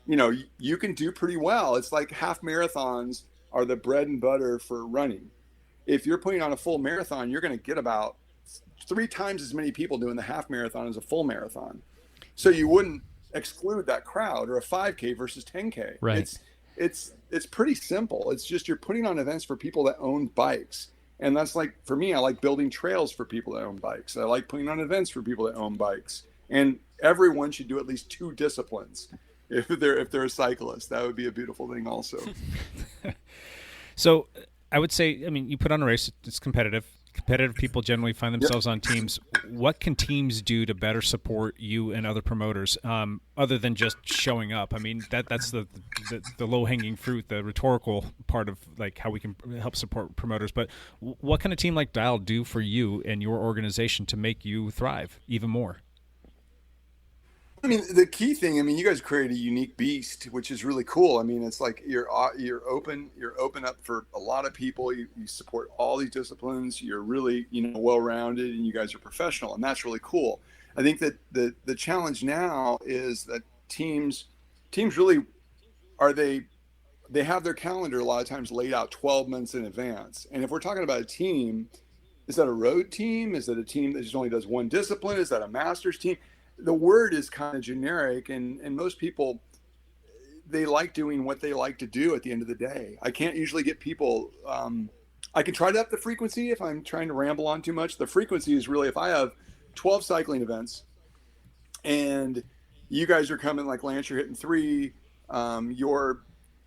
you can do pretty well. It's like half marathons are the bread and butter for running. If you're putting on a full marathon, you're going to get about 3 times as many people doing the half marathon as a full marathon. So you wouldn't exclude that crowd, or a 5K versus 10K. Right. It's pretty simple. It's just you're putting on events for people that own bikes. And that's like, for me, I like building trails for people that own bikes. I like putting on events for people that own bikes. And everyone should do at least 2 disciplines. If they're a cyclist, that would be a beautiful thing also. So I would say, I mean, you put on a race, it's competitive. Competitive people generally find themselves on teams. What can teams do to better support you and other promoters, other than just showing up? I mean, that's the low-hanging fruit, the rhetorical part of like how we can help support promoters. But what can a team like Dial do for you and your organization to make you thrive even more? I mean, the key thing, you guys create a unique beast, which is really cool. I mean, it's like you're open up for a lot of people. You support all these disciplines. You're really, well-rounded, and you guys are professional, and that's really cool. I think that the challenge now is that teams really they have their calendar a lot of times laid out 12 months in advance. And if we're talking about a team, is that a road team? Is that a team that just only does one discipline? Is that a masters team? The word is kind of generic, and most people, they like doing what they like to do at the end of the day. I can't usually get people, I can try to up the frequency if I'm trying to ramble on too much. The frequency is really, if I have 12 cycling events and you guys are coming, like Lance, you're hitting 3, you're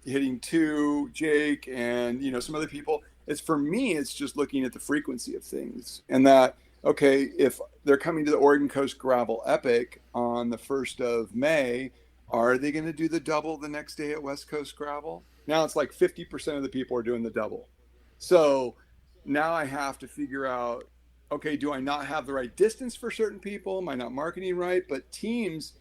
hitting 2, Jake, and some other people. For me, it's just looking at the frequency of things, and that, okay, if they're coming to the Oregon Coast Gravel Epic on the 1st of May, are they going to do the double the next day at West Coast Gravel? Now it's like 50% of the people are doing the double. So now I have to figure out, okay, do I not have the right distance for certain people? Am I not marketing right? But teams,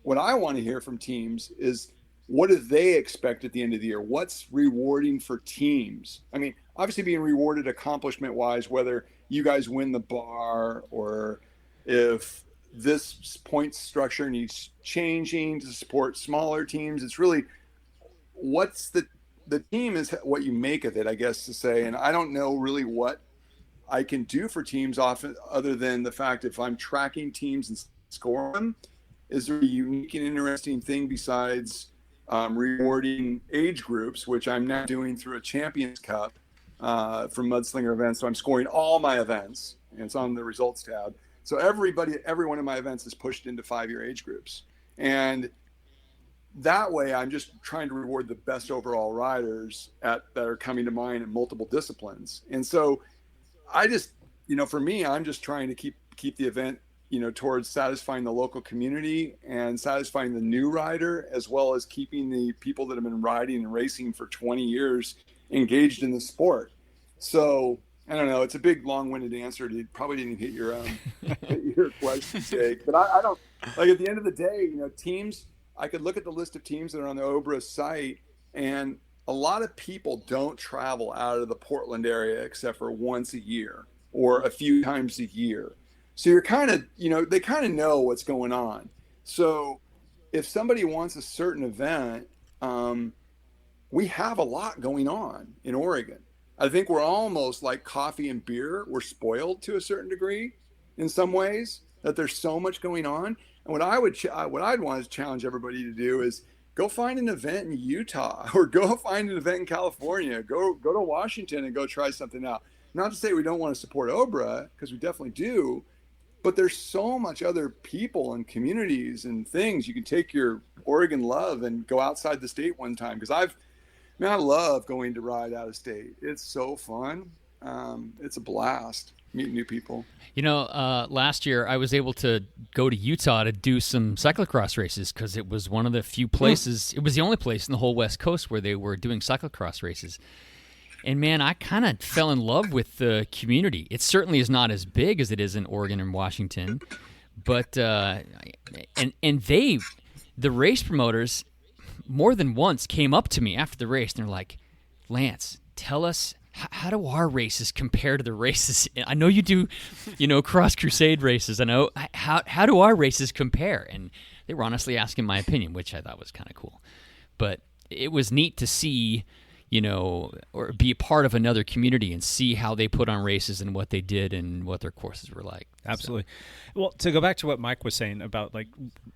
what I want to hear from teams is, what do they expect at the end of the year? What's rewarding for teams? I mean, obviously being rewarded accomplishment-wise, whether you guys win the bar or if this point structure needs changing to support smaller teams. It's really what's the team is what you make of it, I guess, to say. And I don't know really what I can do for teams often, other than the fact if I'm tracking teams and scoring them, is there a unique and interesting thing besides rewarding age groups, which I'm now doing through a Champions Cup from Mudslinger Events. So I'm scoring all my events, and it's on the results tab. So every one of my events is pushed into 5-year age groups. And that way I'm just trying to reward the best overall riders that are coming to mind in multiple disciplines. And so I just, for me, I'm just trying to keep the event, towards satisfying the local community and satisfying the new rider, as well as keeping the people that have been riding and racing for 20 years engaged in the sport. So I don't know. It's a big, long-winded answer. It probably didn't hit your your question, Jake. But I don't, like, at the end of the day, teams, I could look at the list of teams that are on the OBRA site, and a lot of people don't travel out of the Portland area except for once a year or a few times a year. So you're kind of, they kind of know what's going on. So if somebody wants a certain event, we have a lot going on in Oregon. I think we're almost like coffee and beer. We're spoiled to a certain degree in some ways, that there's so much going on. And what I'd want to challenge everybody to do is go find an event in Utah, or go find an event in California, go to Washington and go try something out. Not to say we don't want to support OBRA, because we definitely do, but there's so much other people and communities and things. You can take your Oregon love and go outside the state one time, because I love going to ride out of state. It's so fun. It's a blast. meet new people. Last year I was able to go to Utah to do some cyclocross races because it was one of the few places, it was the only place in the whole West Coast where they were doing cyclocross races. And, man, I kind of fell in love with the community. It certainly is not as big as it is in Oregon and Washington, but the race promoters more than once came up to me after the race, and they're like, Lance, tell us, how do our races compare to the races? I know you do, cross crusade races. I know. How do our races compare? And they were honestly asking my opinion, which I thought was kind of cool. But it was neat to see, or be a part of another community and see how they put on races and what they did and what their courses were like. Absolutely. So. Well, to go back to what Mike was saying about like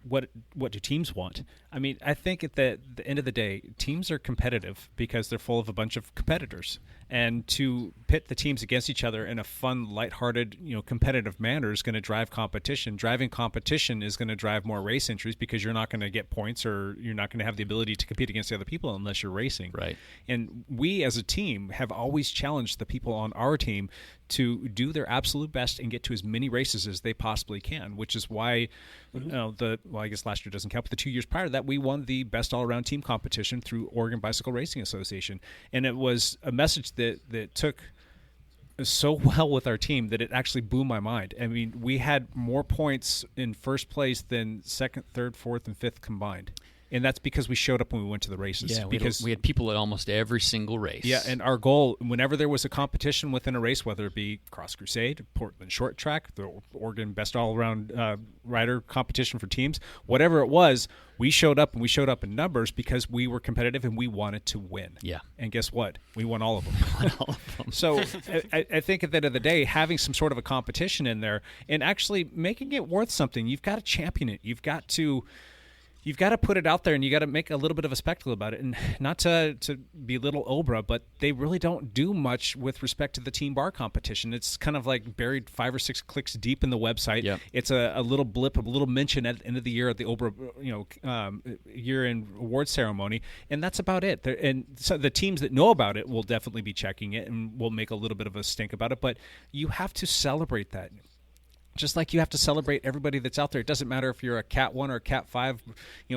what do teams want? I mean, I think at the end of the day, teams are competitive because they're full of a bunch of competitors. And to pit the teams against each other in a fun, lighthearted, competitive manner is going to drive competition. Driving competition is going to drive more race entries because you're not going to get points or you're not going to have the ability to compete against the other people unless you're racing. Right. And we as a team have always challenged the people on our team to do their absolute best and get to as many races as they possibly can, which is why, I guess last year doesn't count, but the 2 years prior to that, we won the best all-around team competition through Oregon Bicycle Racing Association. And it was a message that took so well with our team that it actually blew my mind. I mean, we had more points in first place than second, third, fourth, and fifth combined. And that's because we showed up when we went to the races. Yeah, because we had people at almost every single race. Yeah, and our goal, whenever there was a competition within a race, whether it be Cross Crusade, Portland Short Track, the Oregon Best All-Around Rider competition for teams, whatever it was, we showed up, and we showed up in numbers because we were competitive and we wanted to win. Yeah. And guess what? We won all of them. So I think at the end of the day, having some sort of a competition in there and actually making it worth something, you've got to champion it. You've got to put it out there, and you got to make a little bit of a spectacle about it. And not to belittle Obra, but they really don't do much with respect to the team bar competition. It's kind of like buried 5 or 6 clicks deep in the website. Yep. It's a little blip, a little mention at the end of the year at the Obra, year-end award ceremony, and that's about it. And so the teams that know about it will definitely be checking it and will make a little bit of a stink about it. But you have to celebrate that. Just like you have to celebrate everybody that's out there. It doesn't matter if you're a Cat 1 or a Cat 5,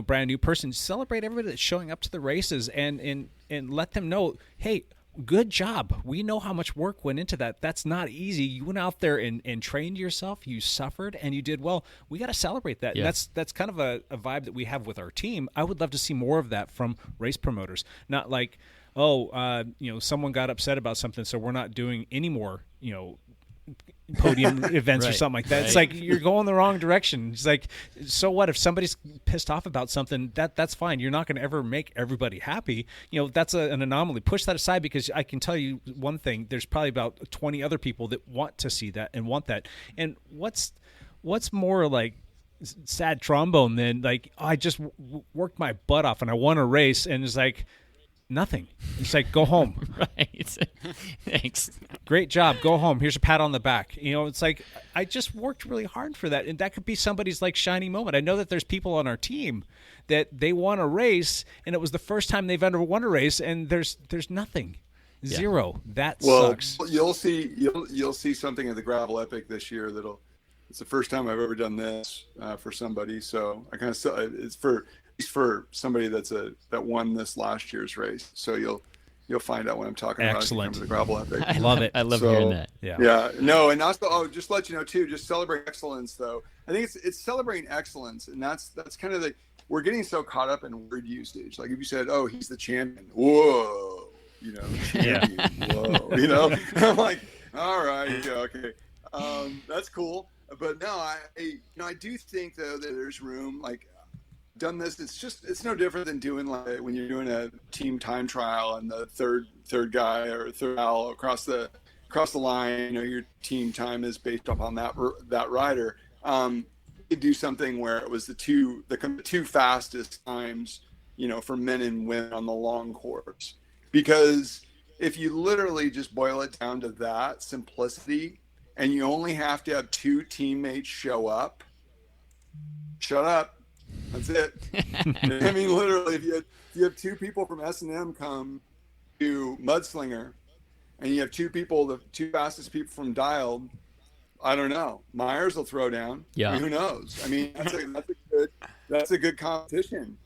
brand new person. Celebrate everybody that's showing up to the races and let them know, hey, good job. We know how much work went into that. That's not easy. You went out there and trained yourself. You suffered, and you did well. We got to celebrate that. Yeah. And that's kind of a vibe that we have with our team. I would love to see more of that from race promoters. Not like, someone got upset about something, so we're not doing any more, podium events or something like that. Right. It's like you're going the wrong direction. It's like, so what if somebody's pissed off about something? That's fine. You're not going to ever make everybody happy. That's an anomaly. Push that aside, because I can tell you one thing. There's probably about 20 other people that want to see that and want that. And what's more like sad trombone than like, I just worked my butt off and I won a race, and it's like, nothing. It's like, go home. Right. Thanks. Great job. Go home. Here's a pat on the back. It's like, I just worked really hard for that. And that could be somebody's like shining moment. I know that there's people on our team that they won a race, and it was the first time they've ever won a race, and there's nothing. Yeah. Zero. That sucks. You'll see something at the Gravel Epic this year it's the first time I've ever done this for somebody. So I kind of, it's for somebody that won this last year's race. So you'll find out what I'm talking about. Excellent. The Gravel Epic. I love it. I love hearing that. Yeah. No, and also, just to let you know too, just celebrate excellence though. I think it's celebrating excellence, and that's kind of we're getting so caught up in word usage. Like if you said, "Oh, he's the champion," whoa, champion, whoa, I'm like, all right, okay, that's cool. But no, I do think though that there's room. Like, done this, it's no different than doing like when you're doing a team time trial and the third guy or third gal across the line, your team time is based upon that rider. You could do something where it was the two fastest times, for men and women on the long course. Because if you literally just boil it down to that simplicity, and you only have to have 2 teammates show up, shut up. That's it. I mean, literally, if you have 2 people from S&M come to Mudslinger, and you have 2 people, the 2 fastest people from Dialed, I don't know. Myers will throw down. Yeah. I mean, who knows? I mean, that's a good competition.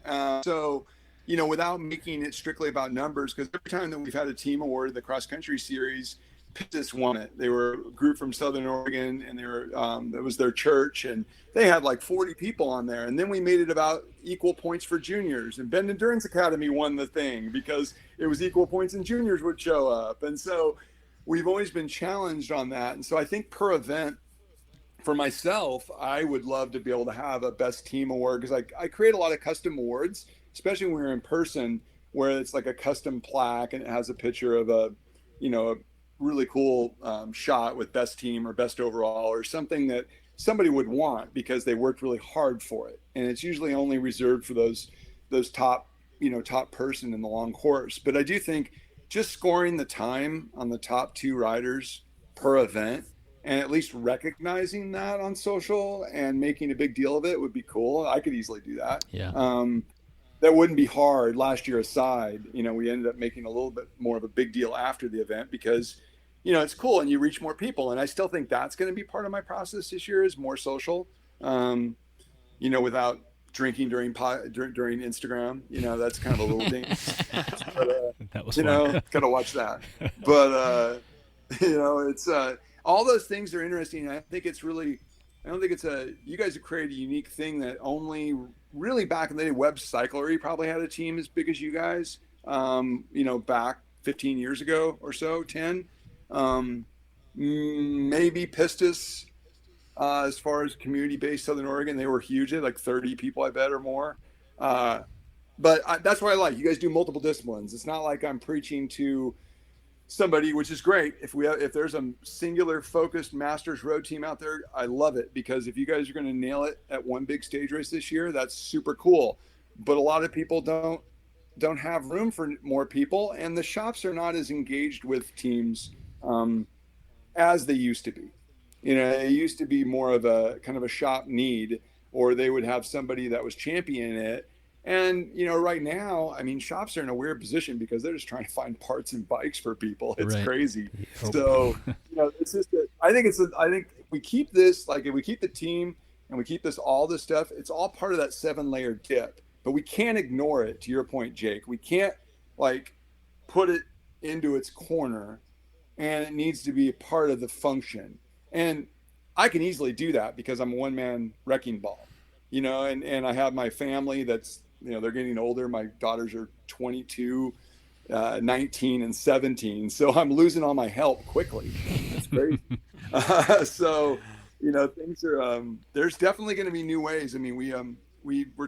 So, without making it strictly about numbers, because every time that we've had a team award in the cross country series, Pistis won it. They were a group from Southern Oregon, and it was their church, and they had like 40 people on there. And then we made it about equal points for juniors, and Bend Endurance Academy won the thing because it was equal points and juniors would show up. And so we've always been challenged on that. And so I think per event, for myself, I would love to be able to have a best team award, because I create a lot of custom awards, especially when we're in person, where it's like a custom plaque and it has a picture of a really cool shot with best team or best overall or something that somebody would want because they worked really hard for it. And it's usually only reserved for those top person in the long course. But I do think just scoring the time on the top 2 riders per event and at least recognizing that on social and making a big deal of it would be cool. I could easily do that. Yeah. That wouldn't be hard. Last year aside, we ended up making a little bit more of a big deal after the event because, it's cool and you reach more people. And I still think that's going to be part of my process this year is more social, without drinking during Instagram. That's kind of a little thing. But, that was gotta watch that. But, it's all those things are interesting. I don't think it's you guys have created a unique thing that only really back in the day, Web Cyclery probably had a team as big as you guys, back 15 years ago or so, 10. Maybe Pistis, as far as community-based Southern Oregon, they were huge. They had like 30 people, I bet, or more. But that's what I like. You guys do multiple disciplines. It's not like I'm preaching to somebody, which is great. If there's a singular focused Masters road team out there, I love it, because if you guys are going to nail it at one big stage race this year, that's super cool. But a lot of people don't have room for more people, and the shops are not as engaged with teams as they used to be. It used to be more of a kind of a shop need, or they would have somebody that was championing it. And, right now, I mean, shops are in a weird position because they're just trying to find parts and bikes for people. It's crazy. So, it's just that I think if we keep this, like if we keep the team and we keep all this stuff, it's all part of that 7-layer dip, but we can't ignore it. To your point, Jake, we can't put it into its corner, and it needs to be a part of the function. And I can easily do that because I'm a one-man wrecking ball, and I have my family that's, they're getting older. My daughters are 22, 19 and 17. So I'm losing all my help quickly. That's crazy. So, things are, there's definitely going to be new ways. I mean, we're going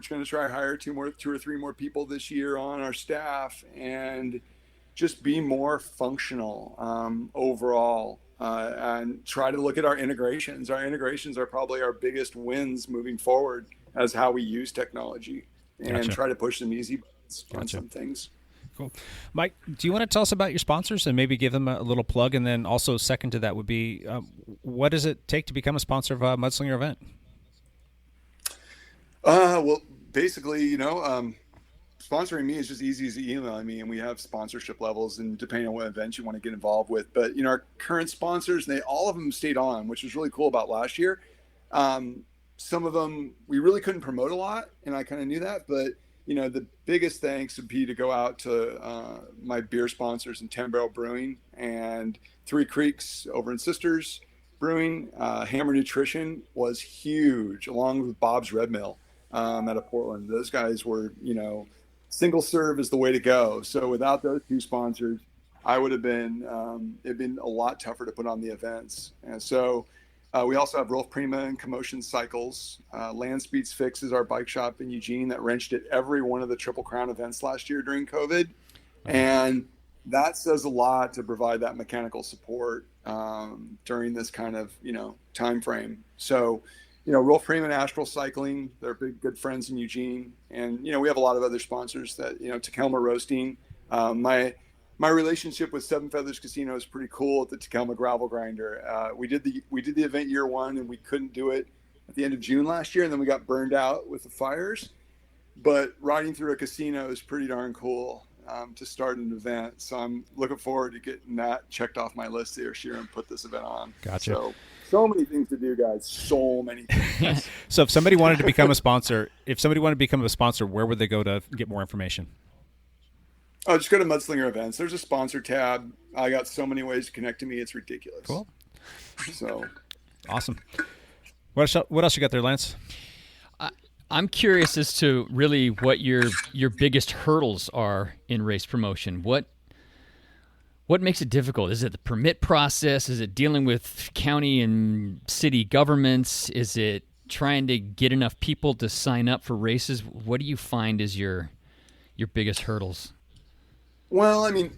to try to hire 2 or 3 more people this year on our staff and just be more functional overall, and try to look at our integrations. Our integrations are probably our biggest wins moving forward as how we use technology. And try to push some easy on some things. Cool. Mike, do you want to tell us about your sponsors and maybe give them a little plug? And then also second to that would be, what does it take to become a sponsor of a Mudslinger event? Well, basically, sponsoring me is just easy as emailing me, and we have sponsorship levels, and depending on what events you want to get involved with. But, our current sponsors, all of them stayed on, which was really cool about last year. Some of them we really couldn't promote a lot, and I kind of knew that. But, the biggest thanks would be to go out to my beer sponsors in 10 Barrel Brewing and 3 Creeks over in Sisters Brewing. Hammer Nutrition was huge, along with Bob's Red Mill out of Portland. Those guys were, single serve is the way to go. So without those 2 sponsors, I would have been, it'd been a lot tougher to put on the events. And so, we also have Rolf Prima and Commotion Cycles. Land Speeds Fix is our bike shop in Eugene that wrenched at every one of the Triple Crown events last year during COVID. And that says a lot to provide that mechanical support during this kind of, time frame. So, Rolf Prima and Astral Cycling, they're big, good friends in Eugene. And, we have a lot of other sponsors that, Tacoma Roasting. My relationship with Seven Feathers Casino is pretty cool at the Tacoma Gravel Grinder. We did the event year 1, and we couldn't do it at the end of June last year, and then we got burned out with the fires. But riding through a casino is pretty darn cool to start an event. So I'm looking forward to getting that checked off my list this year and put this event on. Gotcha. So So many things to do, guys. So many things. So if somebody wanted to become a sponsor, where would they go to get more information? Oh, just go to Mudslinger Events. There's a sponsor tab. I got so many ways to connect to me. It's ridiculous. Cool. So awesome. What else you got there, Lance? I'm curious as to really what your biggest hurdles are in race promotion. What makes it difficult? Is it the permit process? Is it dealing with county and city governments? Is it trying to get enough people to sign up for races? What do you find is your biggest hurdles? Well, I mean,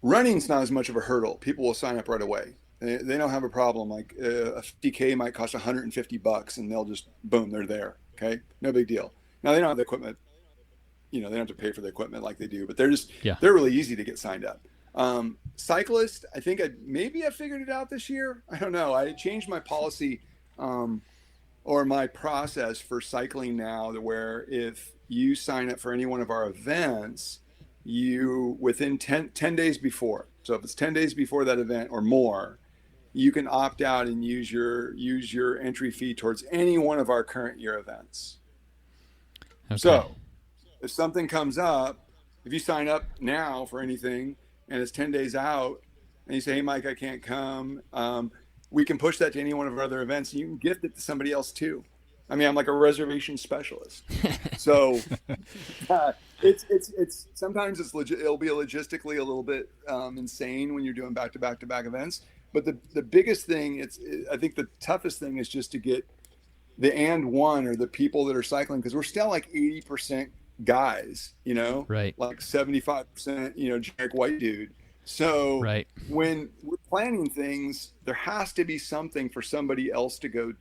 running's not as much of a hurdle. People will sign up right away. They don't have a problem. Like a 50K might cost $150 and they'll just, boom, they're there. Okay. No big deal. Now they don't have the equipment, they don't have to pay for the equipment like they do, but they're really easy to get signed up. Cyclist, I think I figured it out this year. I don't know. I changed my policy, or my process for cycling now to where if you sign up for any one of our events, you within 10 days before. So if it's 10 days before that event or more, you can opt out and use your entry fee towards any one of our current year events. Okay. So if something comes up, if you sign up now for anything and it's 10 days out and you say, hey, Mike, I can't come, we can push that to any one of our other events and you can gift it to somebody else too. I mean, I'm like a reservation specialist. So it's sometimes it'll be logistically a little bit insane when you're doing back-to-back events. But the biggest thing, I think the toughest thing is just to get the one or the people that are cycling, because we're still like 80% guys, right? Like 75%, generic white dude. So right. When we're planning things, there has to be something for somebody else to go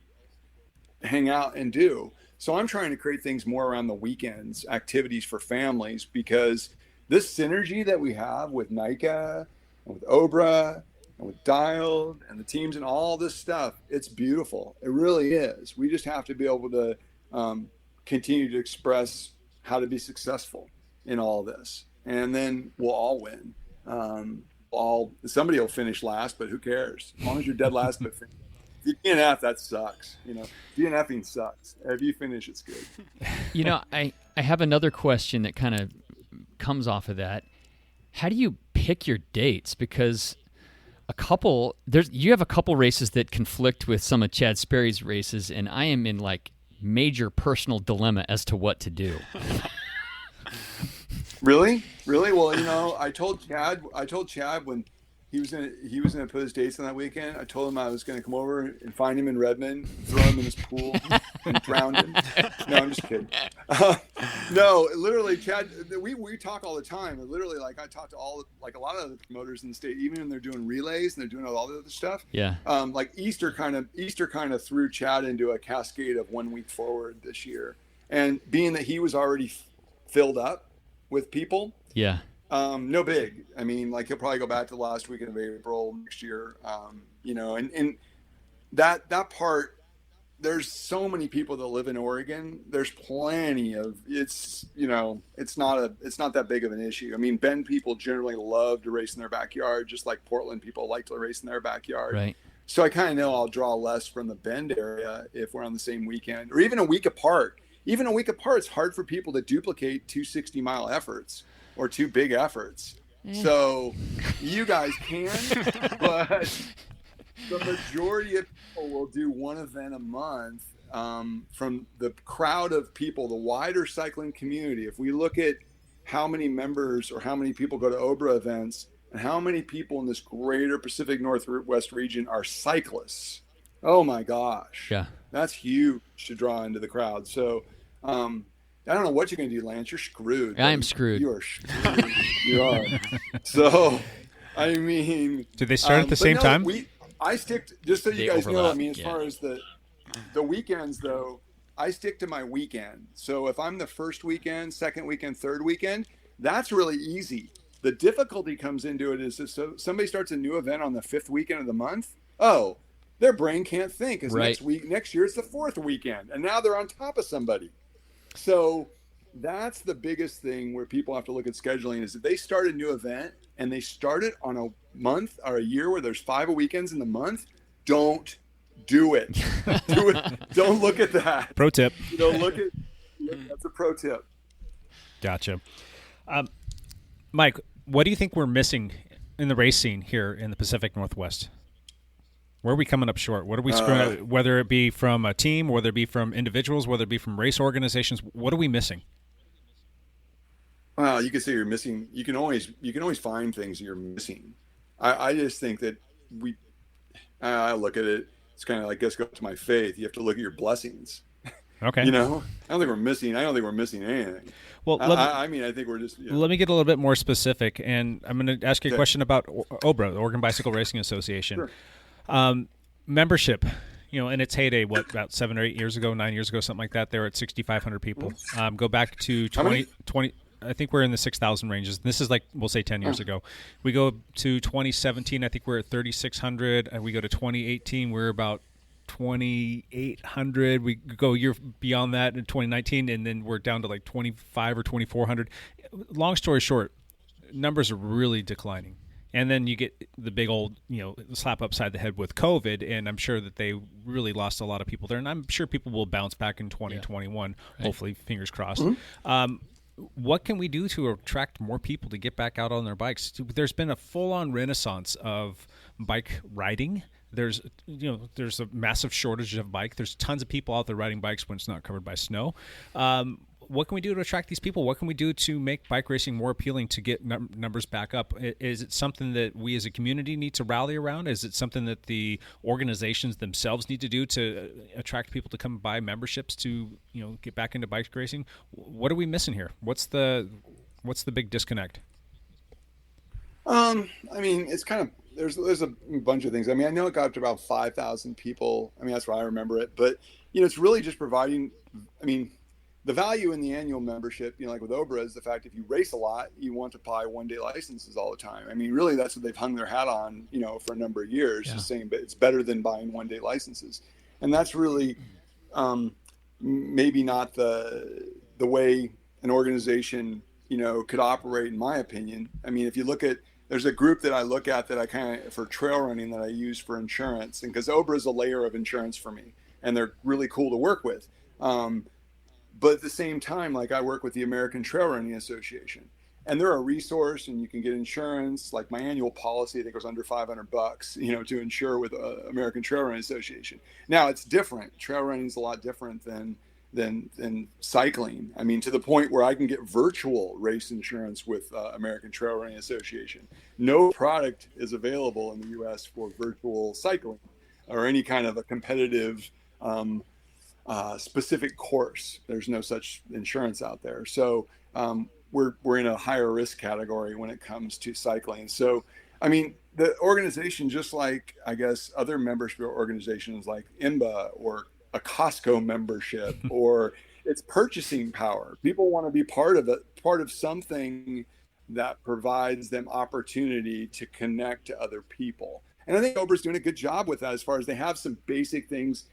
hang out and do. So I'm trying to create things more around the weekends, activities for families, because this synergy that we have with NICA and with OBRA and with Dialed and the teams and all this stuff, it's beautiful. It really is. We just have to be able to continue to express how to be successful in all this. And then we'll all win. Somebody will finish last, but who cares? As long as you're dead last, but finish. If you DNF, that sucks. DNFing sucks. If you finish, it's good. I have another question that kind of comes off of that. How do you pick your dates? Because you have a couple races that conflict with some of Chad Sperry's races, and I am in like major personal dilemma as to what to do. Really? Well, I told Chad when he was gonna put his dates on that weekend. I told him I was gonna come over and find him in Redmond, throw him in his pool, and drown him. No, I'm just kidding. No, literally, Chad. We talk all the time. And literally, like I talk to a lot of the promoters in the state, even when they're doing relays and they're doing all the other stuff. Yeah. Like Easter kind of threw Chad into a cascade of 1 week forward this year, and being that he was already filled up with people. Yeah. No big. I mean, like he'll probably go back to the last weekend of April next year. And that part, there's so many people that live in Oregon. There's plenty of it's not that big of an issue. I mean, Bend people generally love to race in their backyard, just like Portland people like to race in their backyard. Right. So I kind of know I'll draw less from the Bend area if we're on the same weekend or even a week apart. Even a week apart, it's hard for people to duplicate 2 60-mile efforts or 2 big efforts. So you guys can, but the majority of people will do one event a month. From the crowd of people, the wider cycling community, if we look at how many members or how many people go to OBRA events and how many people in this greater Pacific Northwest region are cyclists, oh my gosh. Yeah. That's huge to draw into the crowd. So I don't know what you're going to do, Lance. You're screwed. I am screwed. You are screwed. You are. So, I mean. Did they start at the same time? I stick, just so you guys know, I mean, as far as the weekends, though, I stick to my weekend. So if I'm the first weekend, second weekend, third weekend, that's really easy. The difficulty comes into it is if somebody starts a new event on the 5th weekend of the month, their brain can't think because next year it's the 4th weekend, and now they're on top of somebody. So that's the biggest thing where people have to look at scheduling is if they start a new event and they start it on a month or a year where there's 5 weekends in the month, don't do it. Do it. Don't look at that. Pro tip. That's a pro tip. Gotcha. Mike, what do you think we're missing in the race scene here in the Pacific Northwest? Where are we coming up short? What are we screwing up? Whether it be from a team, whether it be from individuals, whether it be from race organizations, what are we missing? Well, you could say you're missing. You can always find things you're missing. I just think that I look at it. It's kind of like, go to my faith. You have to look at your blessings. Okay. I don't think we're missing anything. Well, I think we're just. Let me get a little bit more specific, and I'm going to ask you a question about OBRA, the Oregon Bicycle Racing Association. Sure. Membership, in its heyday, about 7 or 8 years ago, 9 years ago, something like that, they were at 6,500 people. Go back to 20, I think we're in the 6,000 ranges. This is we'll say 10 years ago. We go to 2017, I think we're at 3,600. And we go to 2018, we're about 2,800. We go a year beyond that in 2019, and then we're down to 2,500 or 2,400. Long story short, numbers are really declining. And then you get the big old, slap upside the head with COVID, and I'm sure that they really lost a lot of people there. And I'm sure people will bounce back in 2021, hopefully, fingers crossed. Mm-hmm. What can we do to attract more people to get back out on their bikes? There's been a full-on renaissance of bike riding. There's a massive shortage of bike. There's tons of people out there riding bikes when it's not covered by snow. What can we do to attract these people? What can we do to make bike racing more appealing to get numbers back up? Is it something that we as a community need to rally around? Is it something that the organizations themselves need to do to attract people to come buy memberships to get back into bike racing? What are we missing here? What's the big disconnect? It's kind of there's a bunch of things. I know it got up to about 5,000 people. That's why I remember it. But it's really just providing. The value in the annual membership, like with OBRA, is the fact if you race a lot, you want to buy one-day licenses all the time. Really, that's what they've hung their hat on, for a number of years, just saying, but it's better than buying one-day licenses. And that's really maybe not the way an organization, could operate, in my opinion. If you look at, there's a group that I look at that I kind of, for trail running, that I use for insurance, and because OBRA is a layer of insurance for me, and they're really cool to work with. But at the same time, I work with the American Trail Running Association, and they're a resource, and you can get insurance. My annual policy, I think, was under $500, to insure with American Trail Running Association. Now it's different. Trail running is a lot different than cycling. To the point where I can get virtual race insurance with American Trail Running Association. No product is available in the U.S. for virtual cycling or any kind of a competitive specific course. There's no such insurance out there. So we're in a higher risk category when it comes to cycling. So, the organization, just like, I guess, other membership organizations like IMBA or a Costco membership or its purchasing power, people want to be part of something that provides them opportunity to connect to other people. And I think OBRA's doing a good job with that, as far as they have some basic things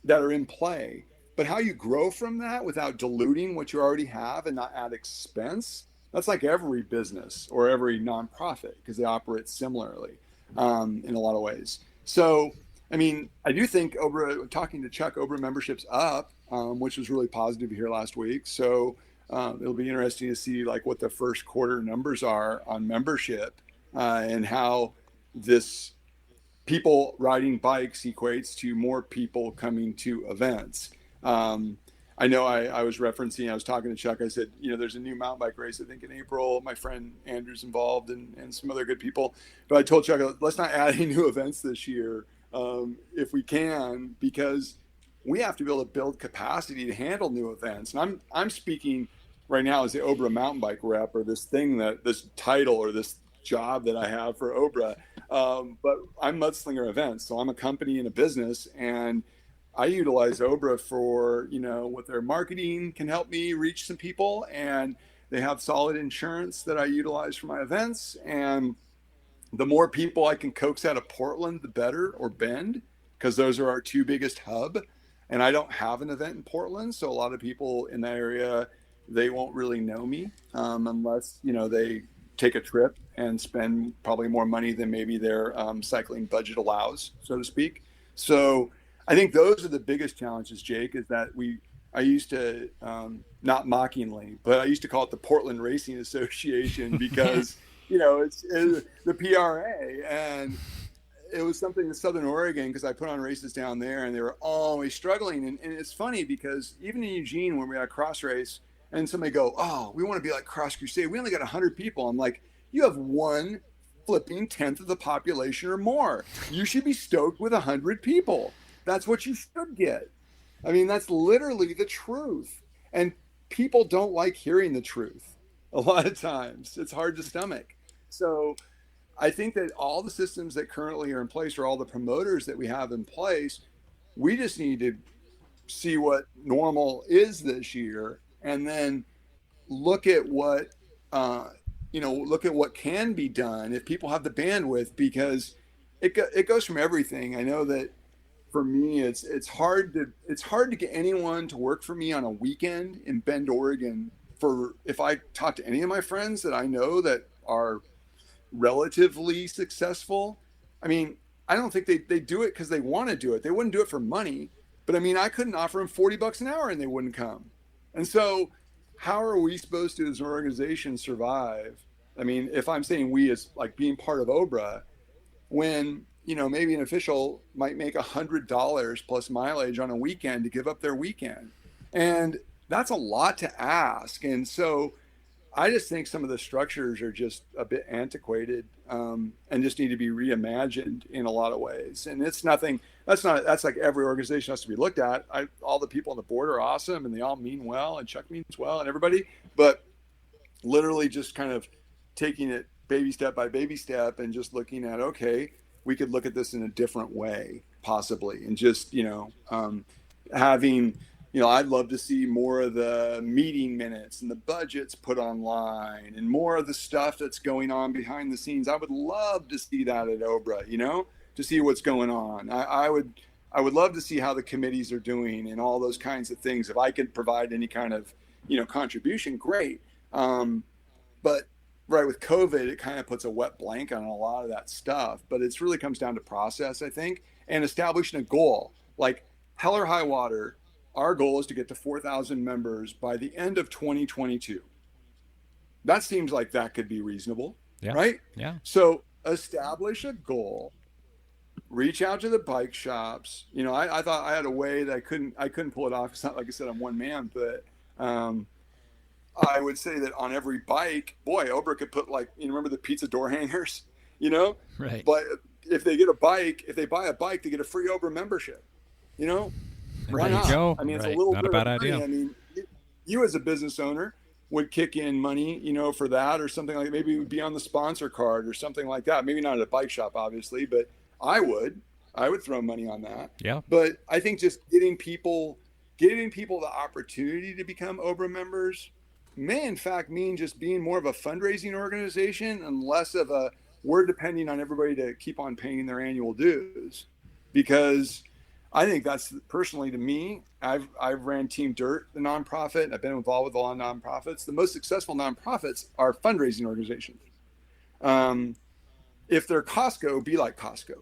that are in play, but how you grow from that without diluting what you already have and not add expense, that's like every business or every nonprofit, because they operate similarly in a lot of ways. So, I do think OBRA, talking to Chuck, OBRA membership's up, which was really positive here last week. So it'll be interesting to see what the first quarter numbers are on membership and how this people riding bikes equates to more people coming to events. I know I was talking to Chuck, I said, there's a new mountain bike race, I think in April. My friend Andrew's involved and some other good people. But I told Chuck, let's not add any new events this year if we can, because we have to be able to build capacity to handle new events. And I'm speaking right now as the OBRA mountain bike rep, or this title or this job that I have for OBRA. But I'm Mudslinger Events, so I'm a company and a business, and I utilize OBRA for, what their marketing can help me reach some people, and they have solid insurance that I utilize for my events. And the more people I can coax out of Portland, the better, or Bend, because those are our two biggest hub. And I don't have an event in Portland, so a lot of people in that area, they won't really know me unless, they take a trip and spend probably more money than maybe their cycling budget allows, so to speak. So, I think those are the biggest challenges, Jake, is that I used to, not mockingly, but I used to call it the Portland Racing Association because, it's the PRA. And it was something in Southern Oregon because I put on races down there and they were always struggling. And it's funny because even in Eugene, when we had a cross race and somebody go, oh, we want to be like Cross Crusade. We only got 100 people. I'm like, you have one flipping 10th of the population or more. You should be stoked with 100 people. That's what you should get. I mean, that's literally the truth. And people don't like hearing the truth a lot of times. It's hard to stomach. So I think that all the systems that currently are in place, or all the promoters that we have in place, we just need to see what normal is this year and then look at what, look at what can be done if people have the bandwidth, because it goes from everything. I know that for me, it's hard to get anyone to work for me on a weekend in Bend, Oregon. If I talk to any of my friends that I know that are relatively successful, I mean, I don't think they do it because they want to do it. They wouldn't do it for money. But I mean, I couldn't offer them $40 an hour and they wouldn't come. And so how are we supposed to, as an organization, survive? I mean, if I'm saying we as like being part of OBRA, when maybe an official might make $100 plus mileage on a weekend to give up their weekend. And that's a lot to ask. And so I just think some of the structures are just a bit antiquated, and just need to be reimagined in a lot of ways. And that's like every organization has to be looked at. All the people on the board are awesome and they all mean well, and Chuck means well and everybody, but literally just kind of taking it baby step by baby step and just looking at, okay, we could look at this in a different way, possibly. And just, having, I'd love to see more of the meeting minutes and the budgets put online and more of the stuff that's going on behind the scenes. I would love to see that at OBRA, to see what's going on. I would love to see how the committees are doing and all those kinds of things. If I could provide any kind of, contribution, great. But right, with COVID, it kind of puts a wet blanket on a lot of that stuff, but it really comes down to process, I think, and establishing a goal. Like, hell or high water, our goal is to get to 4,000 members by the end of 2022. That seems like that could be reasonable, right? Yeah. So establish a goal, reach out to the bike shops. I thought I had a way that I couldn't pull it off. It's not like I said, I'm one man, but I would say that on every bike, boy, OBRA could put remember the pizza door hangers, Right. But if they buy a bike, they get a free OBRA membership, Why There not? you go. I mean, it's Right. a little Not bit a bad of money. idea. I mean, you as a business owner would kick in money, for that or something like, maybe it would be on the sponsor card or something like that. Maybe not at a bike shop, obviously, but I would throw money on that. Yeah. But I think just giving people the opportunity to become OBRA members may in fact mean just being more of a fundraising organization and less of a, we're depending on everybody to keep on paying their annual dues. Because I think that's, personally to me, I've ran Team Dirt, the nonprofit. I've been involved with a lot of nonprofits. The most successful nonprofits are fundraising organizations. If they're Costco, be like Costco.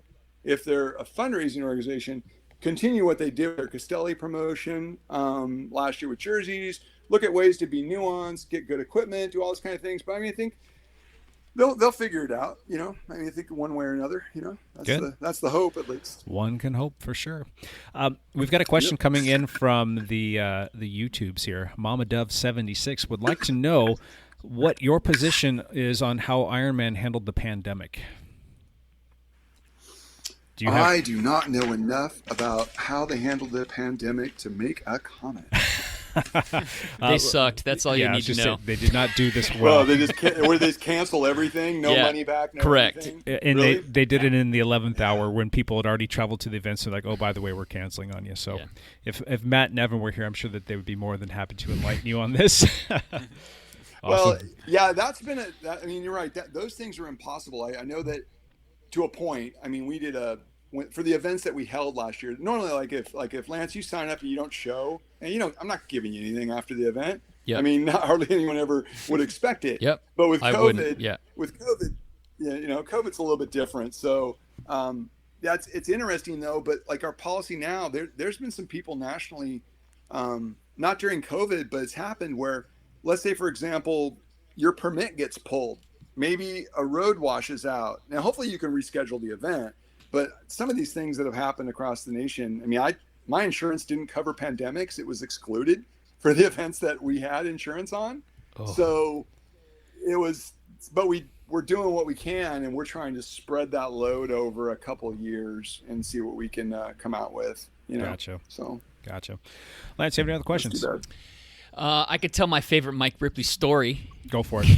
If they're a fundraising organization, continue what they did with their Castelli promotion last year with jerseys. Look at ways to be nuanced, get good equipment, do all those kind of things. But I mean, I think they'll figure it out. I think one way or another. That's the hope, at least. One can hope, for sure. We've got a question coming in from the YouTubes here. Mama Dove 76 would like to know what your position is on how Ironman handled the pandemic. I do not know enough about how they handled the pandemic to make a comment. They sucked. That's all you need to know. They did not do this well. Well, they just cancel everything, no money back, no correct. anything. And really? they did it in the 11th hour when people had already traveled to the events. They're like, oh, by the way, we're canceling on you. So if Matt and Evan were here, I'm sure that they would be more than happy to enlighten you on this. Awesome. Well, yeah, I mean, you're right. Those things are impossible. I know that to a point. I mean, we did for the events that we held last year. Normally, if Lance, you sign up and you don't show, and I'm not giving you anything after the event. Yep. I mean, not hardly anyone ever would expect it. Yep. But with I COVID, wouldn't. Yeah. with COVID, COVID's a little bit different. So it's interesting though, but like our policy now, there's been some people nationally, not during COVID, but it's happened where, let's say for example, your permit gets pulled, maybe a road washes out. Now, hopefully you can reschedule the event, but some of these things that have happened across the nation, I mean, my insurance didn't cover pandemics. It was excluded for the events that we had insurance on. Oh. So but we're doing what we can, and we're trying to spread that load over a couple of years and see what we can come out with. Gotcha. So gotcha. Lance, you have any other questions? I could tell my favorite Mike Ripley story. Go for it.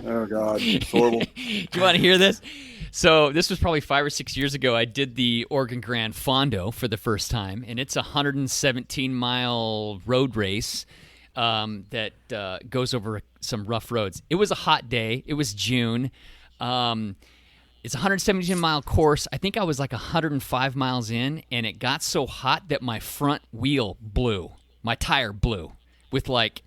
Oh God, it's horrible. Do you want to hear this? So this was probably 5 or 6 years ago. I did the Oregon Grand Fondo for the first time, and it's a 117-mile road race that goes over some rough roads. It was a hot day. It was June. It's a 117-mile course. I think I was like 105 miles in, and it got so hot that my front wheel blew. My tire blew with like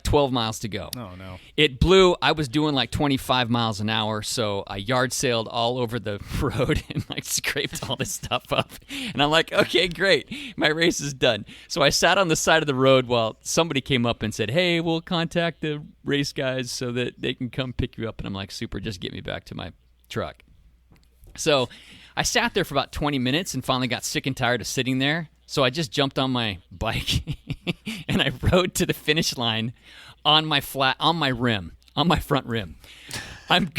12 miles to go. Oh, no. It blew. I was doing like 25 miles an hour, so I yard sailed all over the road and like scraped all this stuff up. And I'm like, okay, great. My race is done. So I sat on the side of the road while somebody came up and said, hey, we'll contact the race guys so that they can come pick you up. And I'm like, super, just get me back to my truck. So I sat there for about 20 minutes and finally got sick and tired of sitting there. So I just jumped on my bike and I rode to the finish line on my front rim. I'm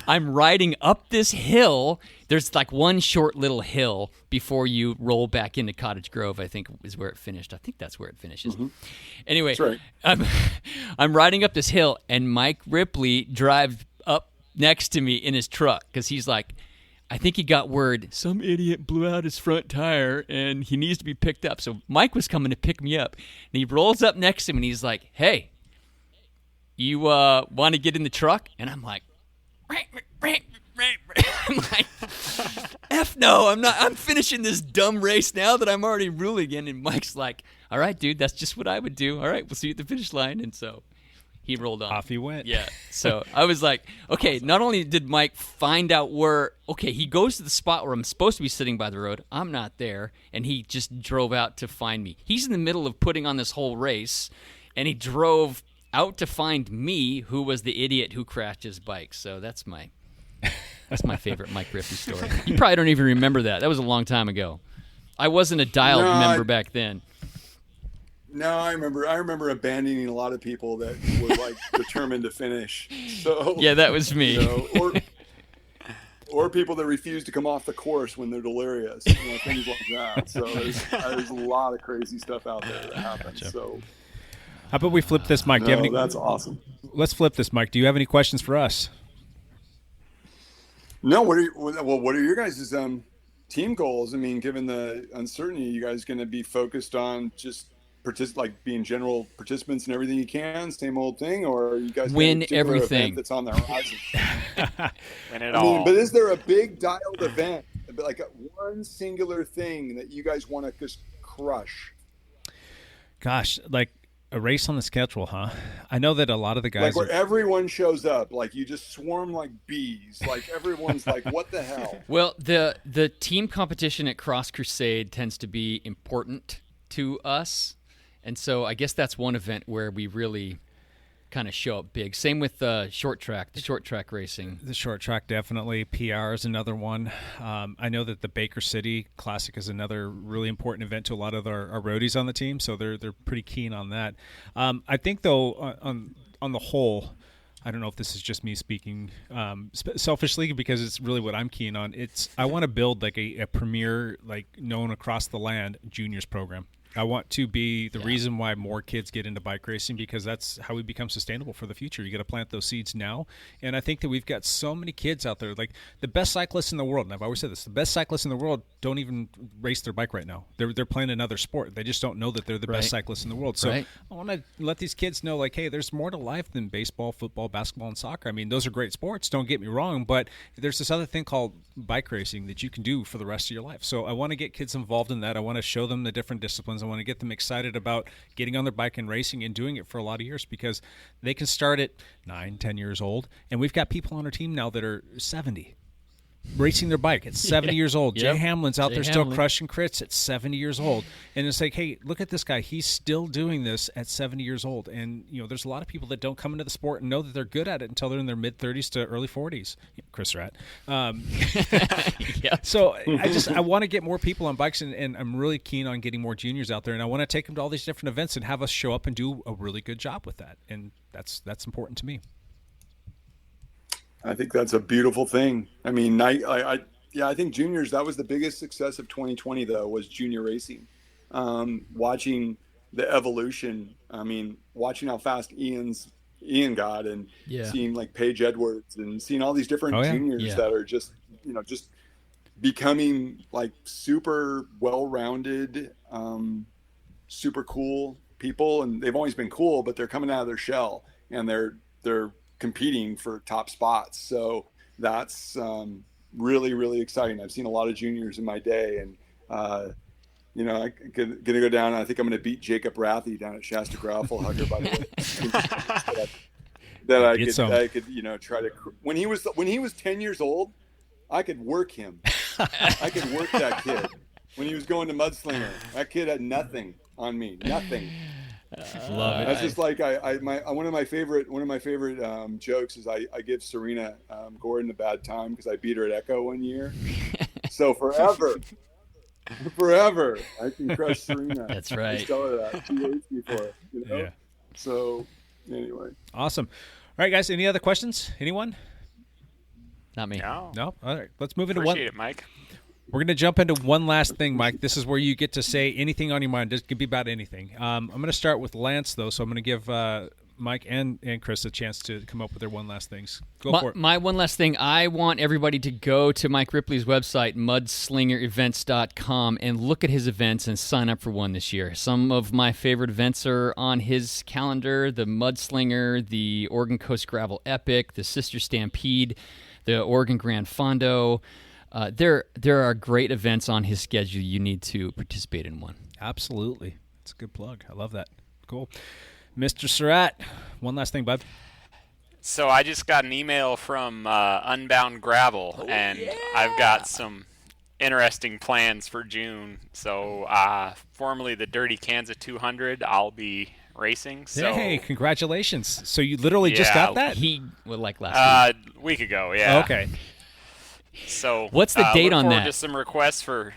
riding up this hill. There's like one short little hill before you roll back into Cottage Grove, I think is where it finished. I think that's where it finishes. Mm-hmm. Anyway, that's right. I'm riding up this hill, and Mike Ripley drives up next to me in his truck because he's like, I think he got word some idiot blew out his front tire and he needs to be picked up. So Mike was coming to pick me up. And he rolls up next to him and he's like, hey, you want to get in the truck? And I'm like, I'm like, F no, I'm not. I'm finishing this dumb race now that I'm already ruling in. And Mike's like, all right, dude, that's just what I would do. All right, we'll see you at the finish line. And so he rolled on. Off he went. Yeah. So I was like, okay, not only did Mike find out he goes to the spot where I'm supposed to be sitting by the road. I'm not there. And he just drove out to find me. He's in the middle of putting on this whole race, and he drove out to find me, who was the idiot who crashed his bike. So that's my favorite Mike Ripley story. You probably don't even remember that. That was a long time ago. I wasn't a dialed member back then. No, I remember abandoning a lot of people that were like determined to finish. So yeah, that was me. Or people that refuse to come off the course when they're delirious, things like that. So there's a lot of crazy stuff out there that happens. Gotcha. So how about we flip this, Mike? Do you have any? That's awesome. Let's flip this, Mike. Do you have any questions for us? No. What are your guys' team goals? I mean, given the uncertainty, you guys going to be focused on just being general participants in everything you can, same old thing, or are you guys win everything that's on the horizon? Win it all. But is there a big dialed event, like one singular thing that you guys want to just crush? Gosh, like a race on the schedule, huh? I know that a lot of the guys, like where everyone shows up, like you just swarm like bees, like everyone's like, what the hell? Well, the team competition at Cross Crusade tends to be important to us. And so I guess that's one event where we really kind of show up big. Same with the short track racing. The short track, definitely. PR is another one. I know that the Baker City Classic is another really important event to a lot of our roadies on the team, so they're pretty keen on that. I think, though, on the whole, I don't know if this is just me speaking selfishly because it's really what I'm keen on. I want to build like a premier, like known across the land juniors program. I want to be the reason why more kids get into bike racing, because that's how we become sustainable for the future. You got to plant those seeds now. And I think that we've got so many kids out there, like the best cyclists in the world. And I've always said this, the best cyclists in the world don't even race their bike right now. They're playing another sport. They just don't know that they're the best cyclists in the world. So I want to let these kids know, like, hey, there's more to life than baseball, football, basketball, and soccer. I mean, those are great sports. Don't get me wrong. But there's this other thing called bike racing that you can do for the rest of your life. So I want to get kids involved in that. I want to show them the different disciplines. I want to get them excited about getting on their bike and racing and doing it for a lot of years, because they can start at 9-10 years old, and we've got people on our team now that are 70. racing their bike at 70 years old. Yep. Jay Hamlin's out Jay there still Hamlin. crushing crits at 70 years old. And it's like, hey, look at this guy. He's still doing this at 70 years old. And, there's a lot of people that don't come into the sport and know that they're good at it until they're in their mid-30s to early 40s. Chris Rat. So I want to get more people on bikes, and I'm really keen on getting more juniors out there. And I want to take them to all these different events and have us show up and do a really good job with that. And that's important to me. I think that's a beautiful thing. I mean, I think juniors, that was the biggest success of 2020, though, was junior racing. Watching the evolution. I mean, watching how fast Ian got, and seeing like Paige Edwards, and seeing all these different juniors that are just becoming like super well-rounded, super cool people. And they've always been cool, but they're coming out of their shell, and they're competing for top spots. So that's really, really exciting. I've seen a lot of juniors in my day, and I'm gonna go down. I think I'm gonna beat Jacob Rathy down at Shasta Gravel Hugger, by the way. that I could try to. When he was 10 years old, I could work him. I could work that kid. When he was going to Mudslinger, that kid had nothing on me. Nothing. Love it. That's just like one of my favorite jokes is I give Serena Gordon a bad time because I beat her at Echo one year. So forever I can crush Serena. That's right. Just tell her that. She hates me for it. Yeah. So anyway. Awesome. All right, guys. Any other questions? Anyone? Not me. No. All right. Let's move into Appreciate it, Mike. We're going to jump into one last thing, Mike. This is where you get to say anything on your mind. It can be about anything. I'm going to start with Lance, though, so I'm going to give Mike and Chris a chance to come up with their one last things. Go for it. My one last thing, I want everybody to go to Mike Ripley's website, mudslingerevents.com, and look at his events and sign up for one this year. Some of my favorite events are on his calendar: the Mudslinger, the Oregon Coast Gravel Epic, the Sister Stampede, the Oregon Grand Fondo. There are great events on his schedule. You need to participate in one. Absolutely. It's a good plug. I love that. Cool. Mr. Surratt, one last thing, bud. So I just got an email from Unbound Gravel, and I've got some interesting plans for June. So formerly the Dirty Kansas 200, I'll be racing. So, hey, congratulations. So you literally just got that? Last week ago, yeah. Okay. So what's the date on that? Just some requests for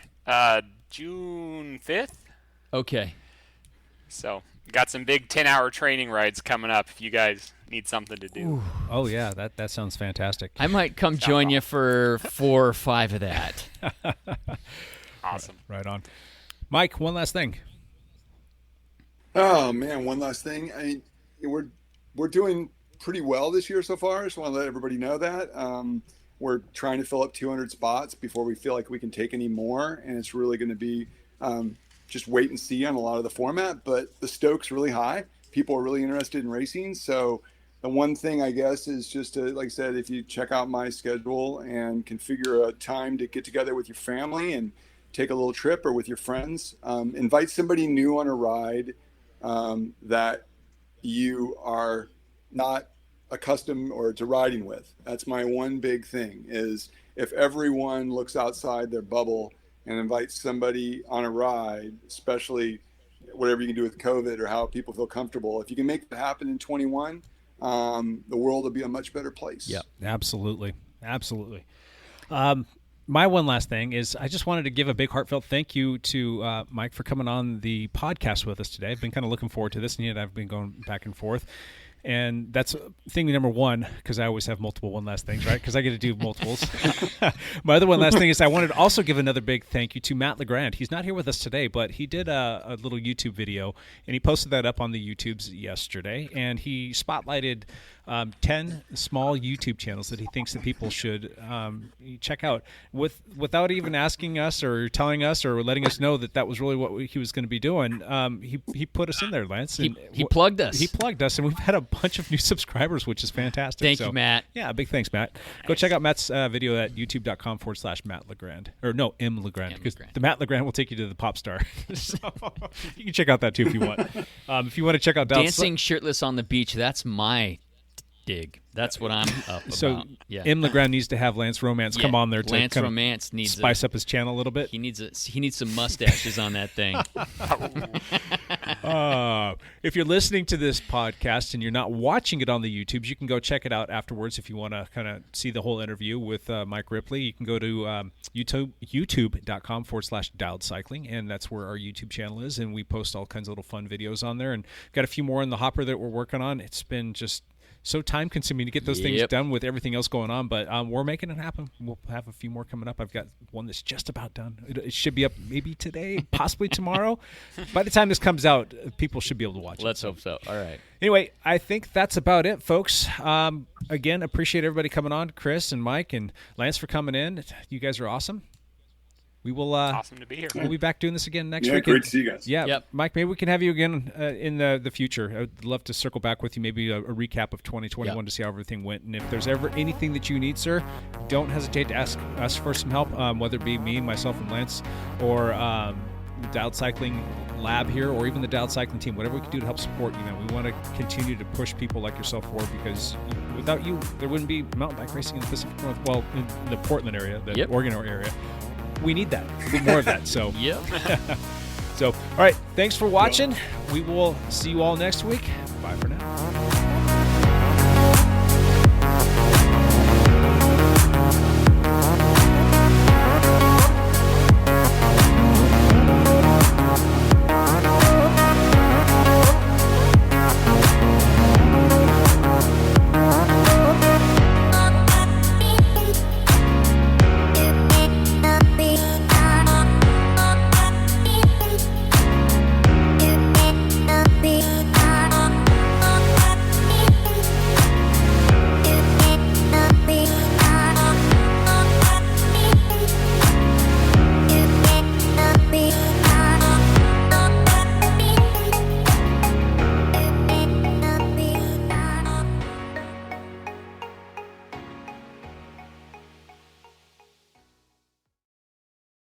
June 5th. Okay. So got some big 10-hour training rides coming up if you guys need something to do. Ooh. Oh, yeah, that sounds fantastic. I might come join you for 4 or 5 of that. Awesome. Right on. Mike, one last thing. Oh, man, one last thing. We're doing pretty well this year so far. I just want to let everybody know that. We're trying to fill up 200 spots before we feel like we can take any more, and it's really going to be just wait and see on a lot of the format. But the stoke's really high. People are really interested in racing. So the one thing, I guess, is just to, like I said, if you check out my schedule and configure a time to get together with your family and take a little trip, or with your friends, invite somebody new on a ride that you are not accustomed or to riding with. That's my one big thing, is if everyone looks outside their bubble and invites somebody on a ride, especially whatever you can do with COVID or how people feel comfortable, if you can make that happen in 21, the world will be a much better place. Yeah, absolutely. My one last thing is I just wanted to give a big heartfelt thank you to Mike for coming on the podcast with us today. I've been kind of looking forward to this, and yet I've been going back and forth. And that's thing number one, because I always have multiple one last things, right? Because I get to do multiples. My other one last thing is I wanted to also give another big thank you to Matt LeGrand. He's not here with us today, but he did a little YouTube video, and he posted that up on the YouTubes yesterday. And he spotlighted 10 small YouTube channels that he thinks that people should check out without even asking us or telling us or letting us know that was really what he was going to be doing. He put us in there, Lance. And he plugged us. He plugged us, and we've had a bunch of new subscribers, which is fantastic. Thank you, Matt. Yeah, big thanks, Matt. Go check out Matt's video at youtube.com/Matt LeGrand. Or no, M. LeGrand. Because the Matt LeGrand will take you to the pop star. So you can check out that too if you want. If you want to check out Dancing shirtless on the beach, that's my dig. That's what I'm up So about. Yeah. M. LeGrand needs to have Lance Romance come on there to Lance kind Romance of needs spice up his channel a little bit. He needs some mustaches on that thing. If you're listening to this podcast and you're not watching it on the YouTubes, you can go check it out afterwards if you want to kind of see the whole interview with Mike Ripley. You can go to youtube.com/dialed cycling, and that's where our YouTube channel is, and we post all kinds of little fun videos on there, and got a few more in the hopper that we're working on. It's been just so time-consuming to get those things done with everything else going on, but we're making it happen. We'll have a few more coming up. I've got one that's just about done. It should be up maybe today, possibly tomorrow. By the time this comes out, people should be able to watch it. Let's hope so. All right. Anyway, I think that's about it, folks. Again, appreciate everybody coming on, Chris and Mike and Lance for coming in. You guys are awesome. We will. Awesome to be here. We'll be back doing this again next yeah, week. Great to see you guys. Yeah, Mike, maybe we can have you again in the future. I'd love to circle back with you, maybe a recap of 2021 to see how everything went. And if there's ever anything that you need, sir, don't hesitate to ask us for some help, whether it be me, myself, and Lance, or the Dialed Cycling Lab here, or even the Dialed Cycling team. Whatever we can do to help support you. We want to continue to push people like yourself forward, because without you, there wouldn't be mountain bike racing in the Pacific North. Well, in the Portland area, the Oregon area. We need that. We need more of that. So, So, all right. Thanks for watching. We will see you all next week. Bye for now.